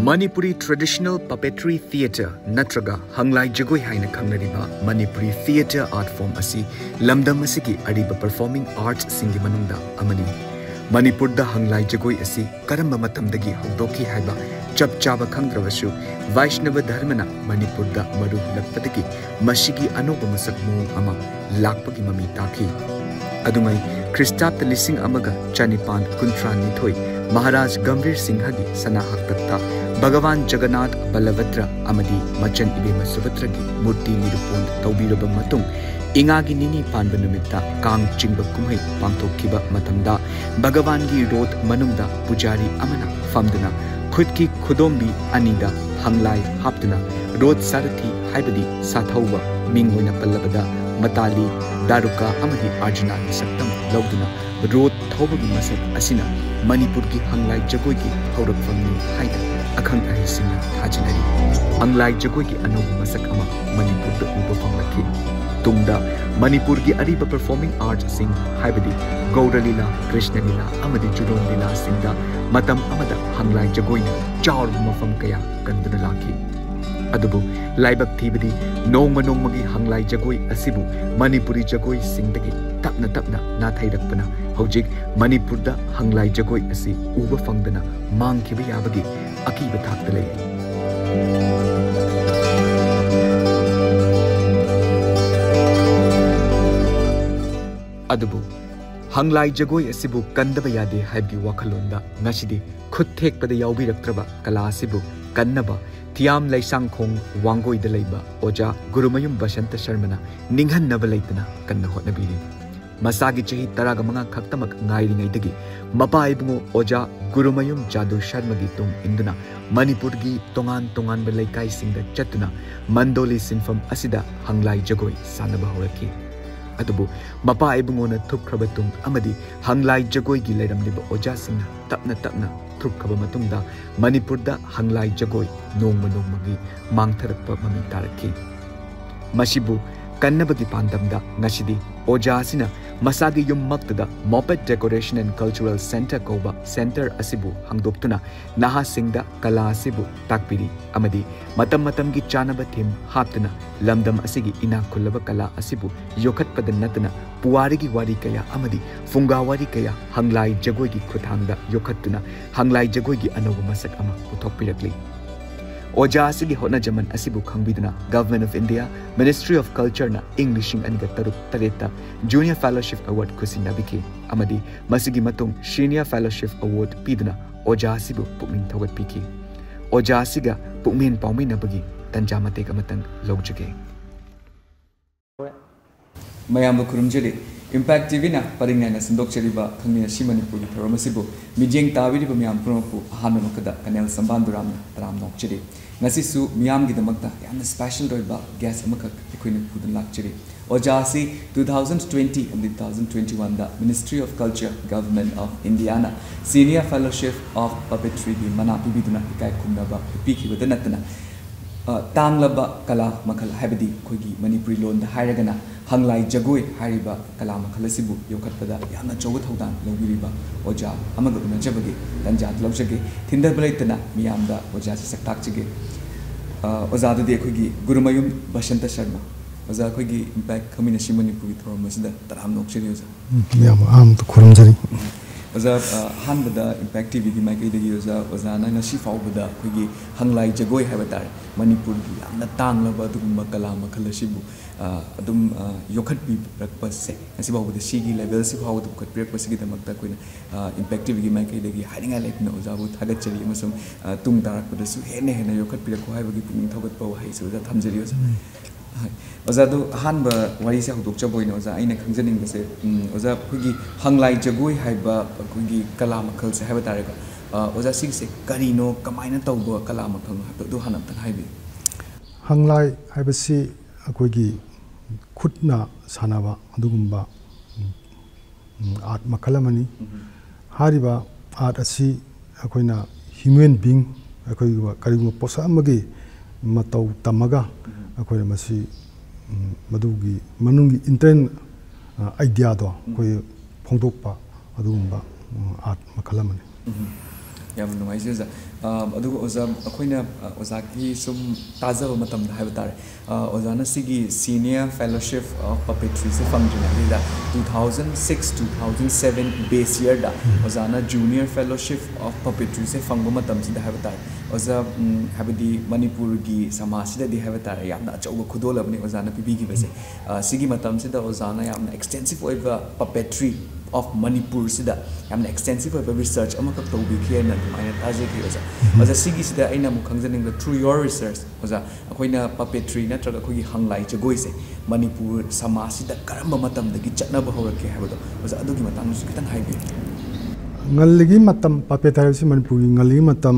Manipuri traditional puppetry theatre natraga Hanglai Jagoi haina khangnariba Manipuri theatre art form asi lamdam asigi ariba performing arts singi manungda amani Manipur da Hanglai Jagoi asi karamba matamdagi hogdoki haiba chap chaba khangdrawasu Vaishnava dharmana Manipur da maru lakpadagi masigi anoba masak mo ama lakpagi mami taki adumai Christap lising amaga chanipan kuntrani thoi Maharaj Gambhir Singhagi Sanahakta Bhagavan Jagannath Balabhadra Amadi Machan Ibema Subhadragi Murti Nirupon Taubiraba Matung Ingagi Nini Panba Numitta Kang Chingba Kumhai Pangthokkiba Matamda Bhagavan gi Road Manungda Pujari Amana Famduna Khudki Khudombi Anida Hanglai Haptuna Road Sarathi Haibadi Sathauba Mingwina Pallabada Matali Daruka Amadi Arjuna Saktam Lauduna Road Thobagi Masak Asina Manipur ki Hanglai Jagoi ki haurakfamni haida akhang ahisina thajinari Hanglai Jagoi ki anoba masak ama Manipur da uba famlaki tungda Manipur ki ariba performing arts sing haibadi Gaura Lila Krishna Lila amadi Juron Lila singda matam amada Hanglai Jagoi na chawr mafam kaya kanduna laki adubu laibak thibadi nongma nongmagi Hanglai Jagoi asibu Manipuri Jagoi singdagi tapna tapna na thairakpana Hojik Manipur da Hanglai Jagoi asi uba fangdana mangkiba yabagi akiba thakta lay adubu Hanglai Jagoi asibu kandaba yade haibgi wakhalonda ngashidi khut thekpada yaubiraktraba kala asibu kannaba Thiam Laisang Khong Wangoi da leiba Oja Gurumayum Basanta Sharmana Ninghan naba leitana kanna hotnabiri Masagi chahi taraga mga khaktamak ngairi ngaidagi mapa ibungo Oja Gurumayum Jadu Sharma gi tung induna Manipur gi tongan tongan belaikai singda chatuna Mandoli sinfam asida Hanglai Jagoi sanaba horaki adubu mapa ibungo na thukkraba tung amadi Hanglai Jagoi gi leiramliba Oja singna tapna tapna thukkraba matungda Manipur da Hanglai Jagoi nongma nongmagi mangtharakpa mami taraki Mashibu kannabagi pandamda ngashidi Oja asina Masagi yum maktada Moped Decoration and Cultural Center Koba Center Asibu Hangdoktuna Naha Singda Kala Asibu Takpiri Amadi Matam Matamgi Chanaba Thim Haptuna Lamdam Asigi Ina Kulaba Kala Asibu Yokat Padanatana Puarigi Wari Kaya Amadi Funga Wari Kaya Hanglai Jagoi gi Khuthangda Yokatuna Hanglai Jagoi gi Anoba Masak Ama Puthokpirakli Oja asigi hotna jaman asibu khangbiduna Government of India Ministry of Culture na Englishing aniga taruk tareta Junior Fellowship Award kusinabiki amadi masigi matung Senior Fellowship Award piduna Oja asibu pukmin thogat piki Oja asiga pukmin paumi nabagi tanja mateka matang logjage Mayam kurumjeri Impact TV na paringai na sendok cheriba Khangminashi Manipuri Paramasibu Mijeng Tawiri Mayam Pronoku Ahana Makada Kanel Sambanduram Taram Nok Cheri Nasisu Miyam Gidamakta Yana Special Roiba Gas Amakak Equine Pudan Lakcheri Ojasi 2020 and 2021 the Ministry of Culture Government of Indiana Senior Fellowship of Puppetry Manapi Biduna Ikai Kumnaba Piki with the Natana Tanglaba Kala Makal Habidi Kogi Manipuri Lon the Hiragana Hanglai Jagoi Hariba Kalama Kalasibu Yokatpada Yana Jogat Hodan Logiriba Oja Amaguna Jabagi Danjat Lobjagi Tinder Blatana Miamda Oja Saktakchigi Ozada de Kogi Gurumayum Basanta Sharma Oza Kogi Impact Khangminashi Manipuri Thor Masida Taram Nokchiri Am to Kurumjari Oza Hanbada Impact TV di Mike de Yoza Ozana Nashi Fawbada Kogi Hanglai Jagoi Habatar Manipur Yana Tanglaba Dugumba Kalama Kalasibu adum yokat bi rakpase asiba with the shigi level si how the cut break pasigi the makta kuin impactive gi mai kai degi hiding a like no zabu thagat chali amasum tung tarak pada su hene hene yokat bi ko haiba gi pung thogat pa hai su da thamjari oza oza do han ba wari se hudok chaboy no oza aina khangjaning base oza khugi Hanglai Jagoi haiba khugi kala makhal se haiba tarega oza sig se karino kamaina tawba kala makhal do hanam tan haibi Hanglai haibasi akoigi khutna sanaba adugumba art makalamani hariba art asi akoina human being akoi kariguma posa amagi matau tamaga akoina masi madugi manungi intern idea do koi phongdokpa adugumba art makalamani yam nungai je adu oza akoina oza ki sum taza matam da haiba tare oza na sigi senior fellowship of puppetry se function da 2006 2007 base year da oza na junior fellowship of puppetry se fangba matam si da haiba tare oza habidi Manipur gi samasi da di haiba tare yamna achauba khudolabni oza na pibi gi base sigi matam se da oza na yamna extensive oiba puppetry of Manipur sida yamna extensive oiba research amaka tawbi khiana dumaina taje ki oza sigi sida aina mu khangjaning da through your research oza akoina puppetry natraga khoi hanglai jagoi se Manipur samasi da karamba matam da gi chatna ba hawrake habado oza adugi matam su kitan haibe ngaligi matam puppetry si Manipur ngaligi matam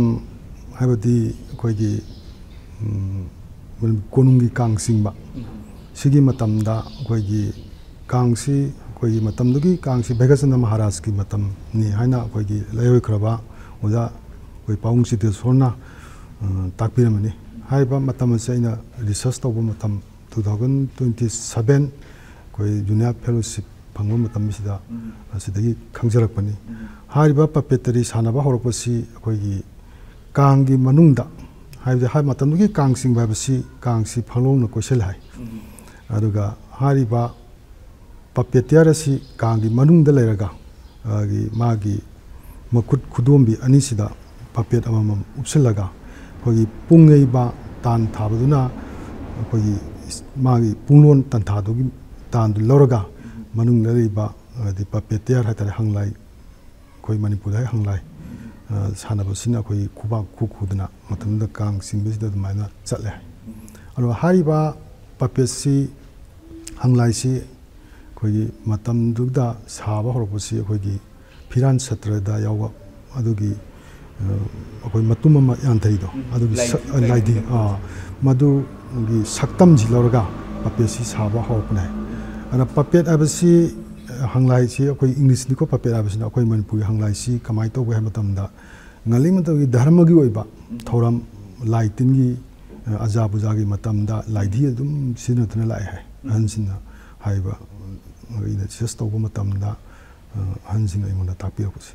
habadi khoi gi konungi kangsingba sigi matam da khoi gi kangsi कोई मतम दुगी कांगसी बेगसन महाराज की मतम नि हाइना कोई की लयोय खरबा ओजा कोई पाउंग सिते सोना ताकपिरमनि हाइबा मतम सेना रिसर्च तौब मतम 2027 कोई जूनियर फेलोशिप फंगो मतम सिदा सिदगी खंगजरकपनि हाइबा पपेटरी सानाबा होरपसि कोई की कांगी मनुंगदा हाइबा हाइ मतम दुगी कांगसिंग बाबसि कांगसी फलोंग न कोइसेल हाइ अदुगा हाइबा पपेटियर से कांगी मनुंग लेरगा मागी मखुद खुदोंबी अनिसिदा पपेट अमम उपसलगा कोई पुंगैबा तान थाबदुना कोई मागी पुंगलोन तंथादुगी तान लौरगा मनुंग लेरिबा दि पपेटियर हातरे हंगलाई कोई मणिपुर है हंगलाई सानबसिना कोई खुबा खुखुदना मतमदा कांग सिंबिसिदा दुमाइना चले अरो हारिबा पपेसी हंगलाइसी कोई मतम दुगदा साबा होरपसि कोई फिरान सत्रदा यावा अदुगी कोई मतुम म यांथरिदो अदुगी लाइदि मदुगी सक्तम जिलरगा पपेसी साबा होरपने अना पपेट अबसि हंगलाइसि कोई इंग्लिश निको पपेट अबसि कोई मनपुरी हंगलाइसि कमाइ तो बे मतमदा ngali matogi dharma gi oiba thoram laitin gi ajabuja gi matamda laidhi adum sinatna lai hai hansina haiba ina just toba matamda hansina imona tapir kusi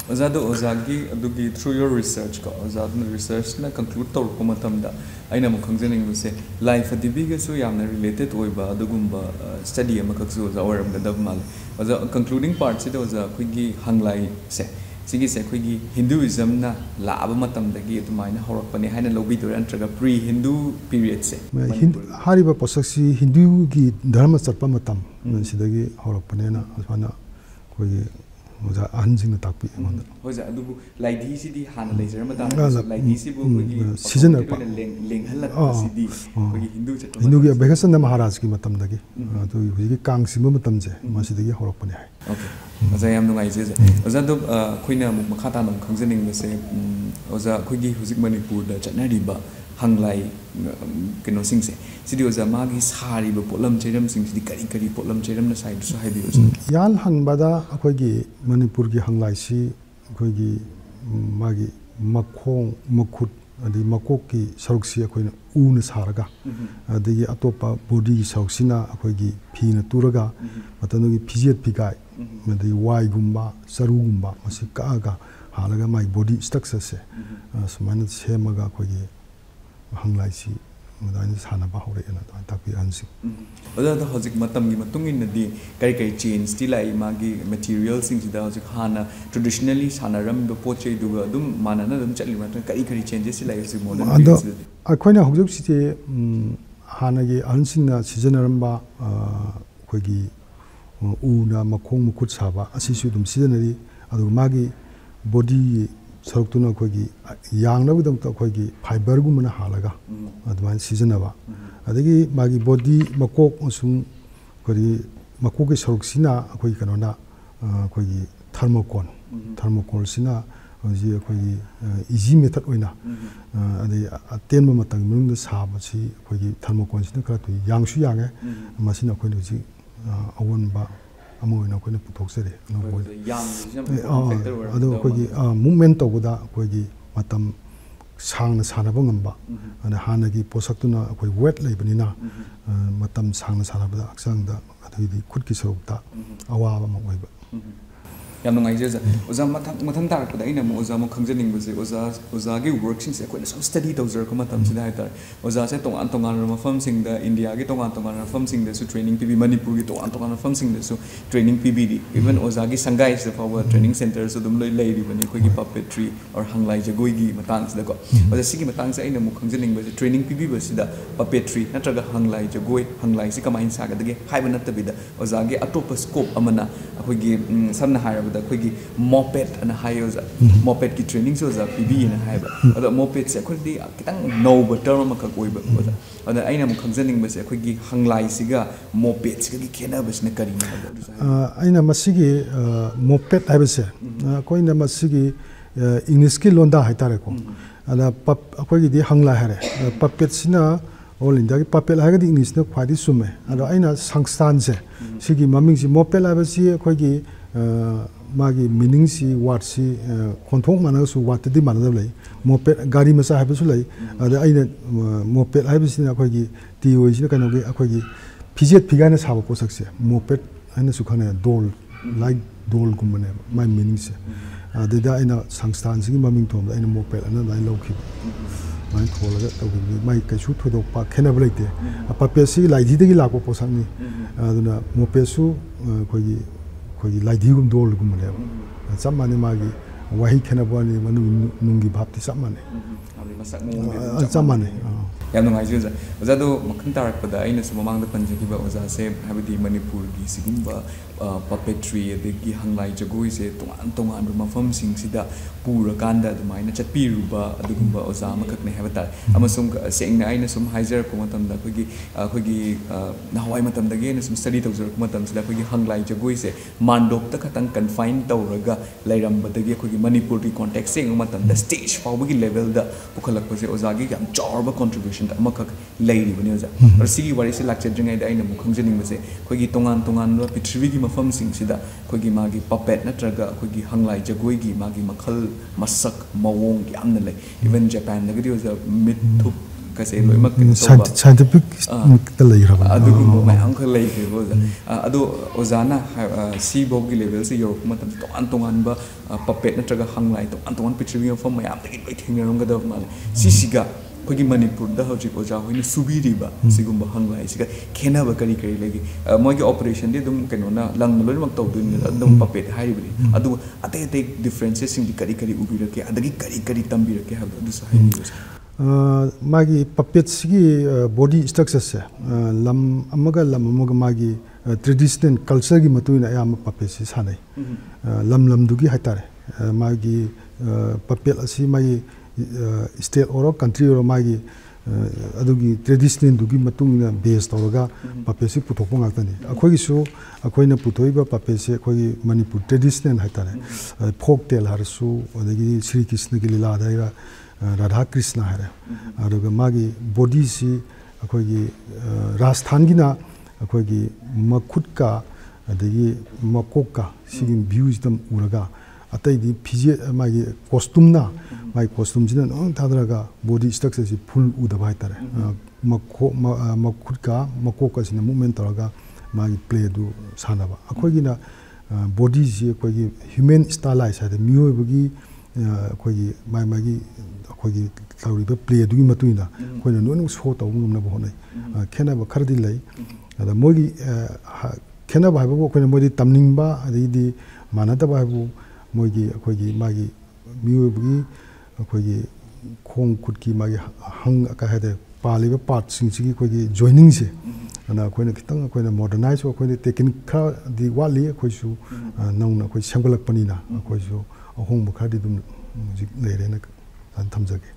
Ozado ozagi adugi through your research ko ozadna research na conclude tor ko matamda aina mo khangjening se life adibiga so yamna related oiba adugumba study amakaksu oza oram da dabmal oza concluding part se oza khigi hanglai se sigi se khigi Hinduism na laaba matamdagi tumaina horakpani haina lobi dur antraga pre Hindu period se hariba posaksi Hindu gi dharma charpa matam sidagi horakpani na asana khigi oza ahanjing na takpi amanda hoja adubu laidhi sidi hana lejer matam laidhi sibu khigi season pa lenghalat sidi khigi Hindu gi Begasan Maharaj gi matamdagi to khigi kangsim matam je masidagi horakpani hai okay oza yam nungai je oza do khoina makhata nam khangjening se oza khoigi huzik Manipur da chatnari ba hanglai keno sing se sidi oza magi sari ba polam cheram sing sidi kari kari polam cheram na side so haibi oza yal hanbada khoigi Manipur gi hanglai si khoigi magi makhong makhut adi makok ki saruksi khoina una saraga adi atopa body gi saruksina khoigi phina turaga matanogi phijet phigai madi wai gumba saru gumba masi kaaga halaga mai body structure se sumana semaga khoigi hanglai si madani sana ba hore ena takpi ansi oda da hojik matam gi matungin na di kai kai change ti lai magi material sing sida hojik hana traditionally sanaram do poche du dum manana dum chatli ma kai kai changes lai hojik modern ado akoina hojik si te hana gi ansin na seasonaram ba khoigi una makhong mukhut saba asisu dum seasonary adu magi body sarukuna khoigi yangna budam ta khoigi fiber gumna halaga adwan seasonaba adagi magi body makok usung kori makok ki saruksina khoi kanona khoigi thermocol sina ji khoigi easy method oina adi atenba matang mung saba si khoigi thermocol sina kra tu yangsu yange masina khoi ji awon ba amoina khoi na puthokse ado khoigi movement tawda khoigi matam sang sanaba ngamba ana hanagi posaktuna khoi weight leibanina matam sang sanaba aksang da adhi khut ki sarukta awaba ma oiba ꯌꯥꯝ ꯅꯨꯡꯉꯥꯏꯖꯩ ꯑꯣꯖꯥ ꯃꯊꯪ ꯇꯥꯔꯛꯄꯗ ꯑꯩꯅ ꯑꯃꯨꯛ ꯑꯣꯖꯥ ꯑꯃꯨꯛ ꯈꯪꯖꯅꯤꯡꯕꯁꯦ ꯑꯣꯖꯥꯒꯤ ꯋꯔꯛꯁꯤꯡꯁꯦ ꯑꯩꯈꯣꯏꯅ ꯁꯨꯝ ꯁ꯭ꯇꯗꯤ ꯇꯧꯖꯔꯛꯄ ꯃꯇꯝꯁꯤꯗ ꯍꯥꯏꯇꯥꯔꯦ ꯑꯣꯖꯥꯁꯦ ꯇꯣꯉꯥꯟ ꯇꯣꯉꯥꯟꯕ ꯃꯐꯝꯁꯤꯡꯗ ꯏꯟꯗꯤꯌꯥꯒꯤ ꯇꯣꯉꯥꯟ ꯇꯣꯉꯥꯟꯕ ꯃꯐꯝꯁꯤꯡꯗꯁꯨ ꯇ꯭ꯔꯦꯅꯤꯡ ꯄꯤꯕꯤ ꯃꯅꯤꯄꯨꯔꯒꯤ ꯇꯣꯉꯥꯟ ꯇꯣꯉꯥꯟꯕ ꯃꯐꯝꯁꯤꯡꯗꯁꯨ ꯇ꯭ꯔꯦꯅꯤꯡ ꯄꯤꯕꯤꯔꯤ ꯏꯚꯟ ꯑꯣꯖꯥꯒꯤ ꯁꯪꯒꯥꯏꯁꯤꯗ ꯐꯥꯎꯕ ꯇ꯭ꯔꯦꯅꯤꯡ ꯁꯦꯟꯇꯔꯁꯨ ꯑꯗꯨꯝ ꯂꯣꯏ ꯂꯩꯔꯤꯕꯅꯤ ꯑꯩꯈꯣꯏꯒꯤ ꯄꯄꯦꯇ꯭ꯔꯤ ꯑꯣꯔ ꯍꯪꯂꯥꯏ ꯖꯒꯣꯏꯒꯤ ꯃꯇꯥꯡꯁꯤꯗꯀꯣ ꯑꯣꯖꯥ ꯁꯤꯒꯤ ꯃꯇꯥꯡꯁꯦ ꯑꯩꯅ ꯑꯃꯨꯛ ꯈꯪꯖꯅꯤꯡꯕꯁꯦ ꯇ꯭ꯔꯦꯅꯤꯡ ꯄꯤꯕꯤꯕꯁꯤꯗ ꯄꯄꯦꯇ꯭ꯔꯤ ꯅꯠꯇ꯭ꯔꯒ ꯍꯪꯂꯥꯏ ꯖꯒꯣꯏ ꯍꯪꯂꯥꯏꯁꯤ ꯀꯃꯥꯏꯅ ꯁꯥꯒꯗꯒꯦ ꯍꯥꯏꯕ ꯅꯠꯇꯕꯤꯗ ꯑꯣꯖꯥꯒꯤ ꯑꯇꯣꯞꯄ ꯁ꯭ꯀꯣꯞ ꯑꯃꯅ ꯑꯩꯈꯣꯏꯒꯤ ꯁꯝꯅ ꯍꯥꯏꯔꯕꯗ ꯑꯩꯈꯣꯏꯒꯤ ꯃꯣꯄꯦꯠ ꯑꯅ ꯍꯥꯏꯌꯦ ꯑꯣꯖꯥ ꯃꯣꯄꯦꯠꯀꯤ ꯇ꯭ꯔꯦꯅꯤꯡꯁꯨ ꯑꯣꯖꯥ ꯄꯤꯕꯤꯌꯦꯅ ꯍꯥꯏꯕ ꯑꯗꯣ ꯃꯣꯄꯦꯠꯁꯦ ꯑꯩꯈꯣꯏꯗꯤ ꯈꯤꯇꯪ ꯅꯧꯕ ꯇꯔꯝ ꯑꯃꯈꯛ ꯑꯣꯏꯕ ꯑꯣꯖꯥ ꯑꯗ ꯑꯩꯅ ꯑꯃꯨꯛ ꯈꯪꯖꯅꯤꯡꯕꯁꯦ ꯑꯩꯈꯣꯏꯒꯤ ꯍꯪꯂꯥꯏꯁꯤꯒ ꯃꯣꯄꯦꯠꯁꯤꯒꯒꯤ ꯈꯦꯠꯅꯕꯁꯤꯅ ꯀꯔꯤꯅꯣ ꯍꯥꯏꯕꯗꯣ ꯑꯩꯅ ꯃꯁꯤꯒꯤ ꯃꯣꯄꯦꯠ ꯍꯥꯏꯕꯁꯦ ꯑꯩꯈꯣꯏꯅ ꯃꯁꯤꯒꯤ ꯏꯪꯂꯤꯁꯀꯤ ꯂꯣꯟꯗꯥ ꯍꯥꯏꯇꯥꯔꯦꯀꯣ ꯑꯗ ꯑꯩꯈꯣꯏꯒꯤꯗꯤ ꯍꯪꯂꯥꯏ ꯍꯥꯏꯔꯦ ꯄꯄꯦꯠꯁꯤꯅ ꯑꯣꯜ ꯏꯟꯗꯤꯌꯥꯒꯤ ꯄꯄꯦꯠ ꯍꯥꯏꯔꯒꯗꯤ ꯏꯪꯂꯤꯁꯅ ꯈ꯭ꯋꯥꯏꯗꯒꯤ ꯆꯨꯝꯃꯦ ꯑꯗꯣ ꯑꯩꯅ ꯁꯪꯁꯊꯥꯟꯁꯦ ꯁꯤꯒꯤ ꯃꯃꯤꯡꯁꯤ ꯃꯣꯄꯦꯠ ꯍꯥꯏꯕꯁꯤ ꯑꯩꯈꯣꯏꯒꯤ मागी मीनिंग सी वार्ड सी खोंथों मानगसु वार्डदी मानदब लई मोपेट गाड़ी मचा हाइबसु लई अदा आइना मोपेट हाइबसिना अखोगी टीओइसिना कनोगे अखोगी फिजेट फिगाने साबो पोसकसे मोपेट आइना सुखाने डोल लाइक डोल गुमने माय मीनिंग से अदा आइना संस्थान सिगी ममिंग थोम आइना मोपेट अना लाइन लौखि माइन थोलगा तौगी माय कैसु थोदोपा खेनाब लैते पपेट सी लाइदिदगी लाको पोसकनी अदुना मोपेसु अखोगी कोई लाइदिगुम डोलगुमने सब माने मागी वही खेनाबवानी मनु नुंगी भापति सब माने सब माने याम नुंगाइजु जा ओजादो मखन तारकपदा आइना सु ममांगदा पनजगिबा ओजासे हाबदि मणिपुरगी सिगुम्बा पपेट्री अदगी हंगलाई जगोई से तोंगान तोंगान मफम सिंगसिदा पूरा कांदा अदुमाइना चटपिरुबा अदुगुम्बा ओजा मखकने हाबता अमसुम सेंगना आइना सुम हाइजर को मतमदा अखोगी नहवाई मतमदगे न सुम स्टडी तौजर को मतमसिदा अखोगी हंगलाई जगोई से मांडोपता खतंग कन्फाइन तौरगा लैरंबदगी अखोगी मणिपुरी कॉन्टेक्स्ट सेंग मतमदा स्टेज फाउबगी लेवल दा पुखलकपसे ओजागी याम चारबा कंट्रीब्यूशन अमखक लैरिबने ओजा और सिगी वारी से लाक्चद्रिङै दा आइना मुखंजनिंगबसे अखोगी तोंगान तोंगान पृथ्वीगी मफम सिंगसिदा अखोगी मागी पपेट नत्रगा अखोगी हंगलाई जगोईगी मागी मखल मसक मवोंग यामना लै इवन जापान दगदी ओजा मिथुप कसे लोइमक साइंटिफिक ता लैरबा अदुगुम मयाम ख लैखिबो अदो ओजाना सी बोगी लेवल से यूरोप मतम तोंगान तोंगान बा पपेट नत्रगा हंगलाई तोंगान तोंगान पृथ्वी मफम मयाम दगी लोइ थेंगरमगदब माले सिसिगा अखोगी मणिपुर दा हौजिक ओजा होइना सुबिरिबा सिगुम्बा हंगलाई सिगा खेनाबा करी करी लगी मोइगे ऑपरेशन दि दुम केनोना लंग लोइमक तौदुन अदुम पपेट हाइबि अदु अते अते डिफरेंसेस सिंग करी करी उबिरके अदगी करी करी तंबिरके हाबदो दुसा हाइबि मागी पपेट सिगी बॉडी स्ट्रक्चर से लम अमगा मागी ट्रेडिशनल कल्चर की मतुइना याम पपेट से सानै लम दुगी हाइतारे मागी पपेट असि मागी स्टेट और कंट्री और मागी अदुगी ट्रेडिशनल दुगी मतुंगना बेस तौरगा पपेट से पुथोपो गातनी अखोगिसु अखोइना पुथोइबा पपेट से अखोगी मणिपुर ट्रेडिशनल हाइतारे फोक टेल हारसु अदगी श्री कृष्ण की लीला दाइरा राधा कृष्ण है अरुगा मागी बॉडी से अखोगी राजस्थान गिना अखोगी मखुद का अदगी मकोक का सिगिन व्यूज दम उरगा अतैदी फिजे मागी कॉस्ट्यूमना मागी कॉस्ट्यूम जिना नों थादरगा बॉडी स्ट्रक्चर से फुल उदबा हाइतारे मखुद का मकोक का सिना मूवमेंट तौरगा मागी प्ले दु सानबा अखोगिना बॉडी से अखोगी ह्यूमन स्टाइलाइज है मियोबगी अखोगी मागी अखोगी तौरिबा प्ले दुगी मतुइना अखोइना नोन शो तौबु ngमना होनै खेनाबा खरदि लै अदा मोगी खेनाबा हाइबो अखोइना मोदि तमनिंबा अदैदि मानदबा हाइबो मोगी अखोगी मागी मियोबगी अखोगी खोंग खुदकी मागी हंग का हेदे पालिबा पार्ट सिंगसिगी अखोगी जॉइनिंग से अना अखोइना खितंग अखोइना मॉडर्नाइज अखोइना टेक्निक खरदि वाली अखोइसु नौना अखोइ सेमगलकपनिना अखोइसु अहोंग खरदि दुम लेरेना थमजगे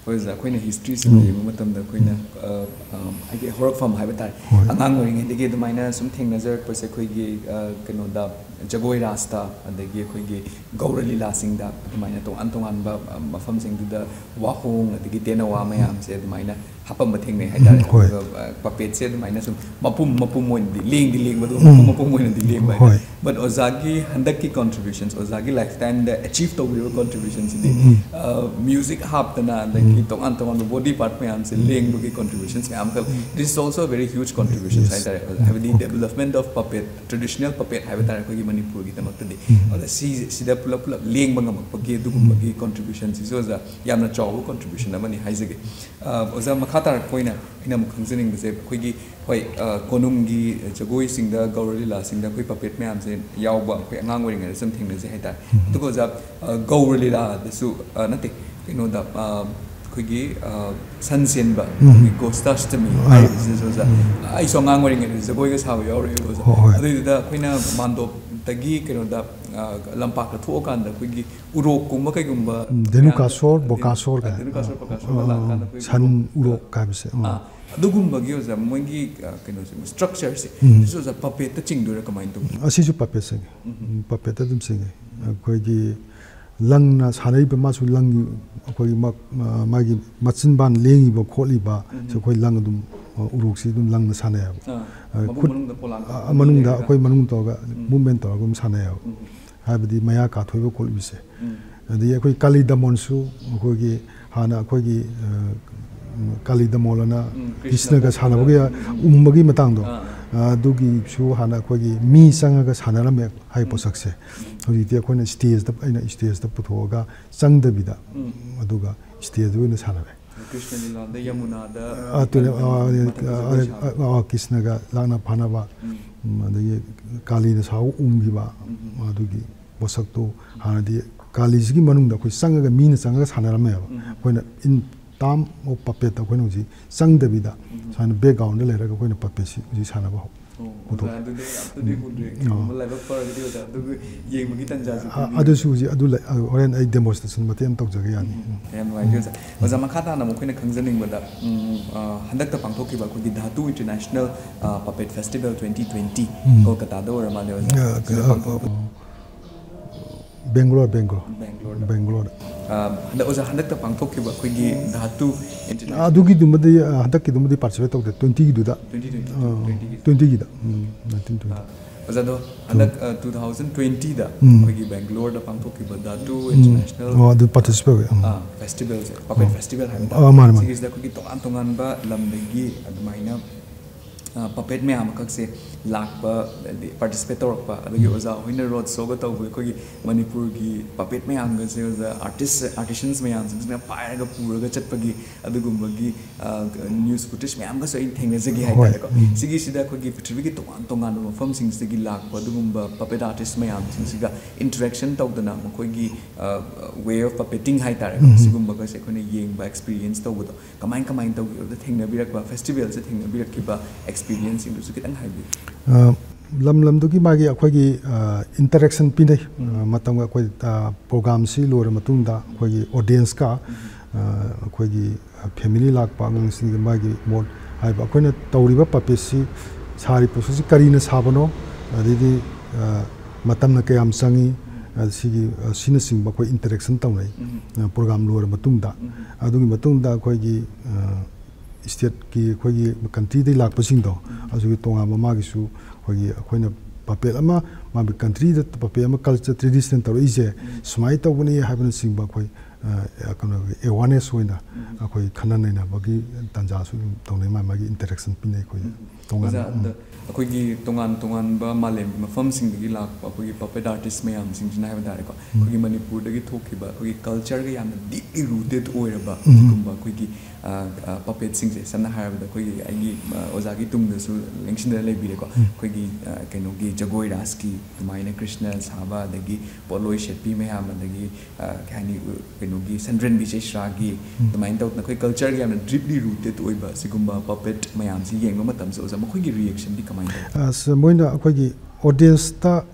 ओजा अखोइना हिस्ट्री से लेबा मतमदा अखोइना आगे होरकफम हाइबा तार अंगांग ओरिङैदगी दुमाइना सुम थेंगनजरकपसे अखोइगी कनोदा जगोई रास्ता अदगी अखोइगी गौर लीला सिंगदा दुमाइना तोंगान तोंगानबा मफम सिंगदुदा वाहोंग अदगी तेनवा मयाम से दुमाइना हापम थेंगनै हाइतारे पपेट से दुमाइना सुम मपुम मोइनदि लेंगदि लेंगबदु मपुम मोइनदि लेंगबा बट ओजागी हंदकी कंट्रीब्यूशंस ओजागी लाइफ टाइम द अचीव तौरिबा कंट्रीब्यूशंस दि म्यूजिक हापतना अदगी तोंगान तोंगान बॉडी पार्ट मयाम से लेंगबगी कंट्रीब्यूशंस मयाम कल this is also very huge contributions हाइतारे हाइबदि development of puppet traditional puppet हाइबतारे अखोगी Manipur ki tamak tadi oda sida pulap leng bangam pagi dugum contribution si oza yamna chawu contribution amani haizage oza makhatar koina ina mukhangzening bese khoigi hoi konumgi jagoi singda gaurila singda khoi puppet me amse yawba khoi angang wering ne sam thingna je haita to oza gaurila desu nate kino da khoigi sansenba gostastami oza ai so angang wering ne jagoi ga saw yawre oza adu da khoina mando tagi kino da lampak la tho kan da khoigi urok kumba kai kumba denukasor bokasor ga san urok ka bise adugumba gi oza moingi kino structure se this was a puppet ta chingdura kamai to asisu puppet se puppet ta dum se khoigi langna sanai ba masu lang khoi magi machin ban lengi ba kholi ba so khoi lang dum uruk si dum lang na sanai manung da khoi manung to ga movement to gum sanai habdi maya ka thoi ba khol bi se adi khoi kali da monsu khoi hana khoi kali da molana krishna ga sana ba umbagi matang do dugi su hana khoi mi sanga ga sana ram hai posak se hori ti khoi na stage da aina stage da puthoga sang da bida aduga stage do na sana ba krishna lila da yamuna da krishna ga lana phana ba adagi kali na sau umbi ba adugi posak to hana di kali gi manung da khoi sanga ga mi na sanga ga sana ram ba khoi na in tam o puppet da khoina uji sang da bida sana background le ra khoina puppet si uji sana ba uto adu mulai ba par video da adu yeng magi tanja adu su uji adu oren ai demonstration matem tok jaga yani yan wai jo sa waza makhata na mo khoina khangjaning ba da handak ta pangthok ki ba ko di dhatu international puppet festival 2020 kolkata da ora ma le Bangalore da oza handak ta pangthok ki ba khoi gi dhatu international adugi dumadi handak ki dumadi participate tok 20 gi du da 20 gi da 1920 oza do handak 2020 da khoi gi Bangalore da pangthok ki ba dhatu international adu participate festival se puppet festival ha ma sigis da khoi gi tongan ba lamdagi adumaina puppet me amakak se lakpa participate torpa adagi oza hoina road show ga tawbu khoi Manipur gi puppet me am ga se oza artisans me am sina paira ga pura ga chatpagi adugumba gi news footage me am ga so in thengna jagi hai ta ko sigi sida khoi gi pithri gi tongan mafam sing sigi lakpa adugumba puppet artist me am sing siga interaction tawdana khoi gi way of puppeting hai ta ko sigumba ga se khoi yeng ba experience tawbu do kamai taw gi thengna birak ba festival se thengna birak ki ba experience in su kitang haibi lam dugi magi akhoi interaction pinai matam ga khoi program si lor matung da khoi audience ka khoi family lak pa ngang si magi mod hai ba khoi na tawriba puppet si sari process si karina sabano adidi matam na kayam sangi sigi sina sing ba khoi interaction tawnai program lor matung da adugi matung da khoi state ki khoi country dei lak pasing do asu tonga ma gi su khoi na puppet ama ma bi country da puppet ama culture tradition tar ise smai to buni haben sing ba khoi kana awareness hoina khoi khanan na ba gi tanja su tonai ma gi interaction pinai khoi tonga khoi gi tongan ba malem mafam sing gi lak pa khoi puppet artist me am sing jina haben da ko khoi Manipur da gi thoki ba khoi culture ga yam deeply rooted oira ba kumba khoi gi puppet sing se samna harab da khoi ai oza gi tung da su lengshin da lebi ko khoi gi kaino gi jagoi raski maina krishna saba da gi poloi shepi me ham da gi khani kaino gi sandren bi shra gi da main taw na khoi culture gi am deeply rooted oiba sigumba puppet mayam si yeng ma tam so oza khoi gi reaction di kamai as moina khoi gi audience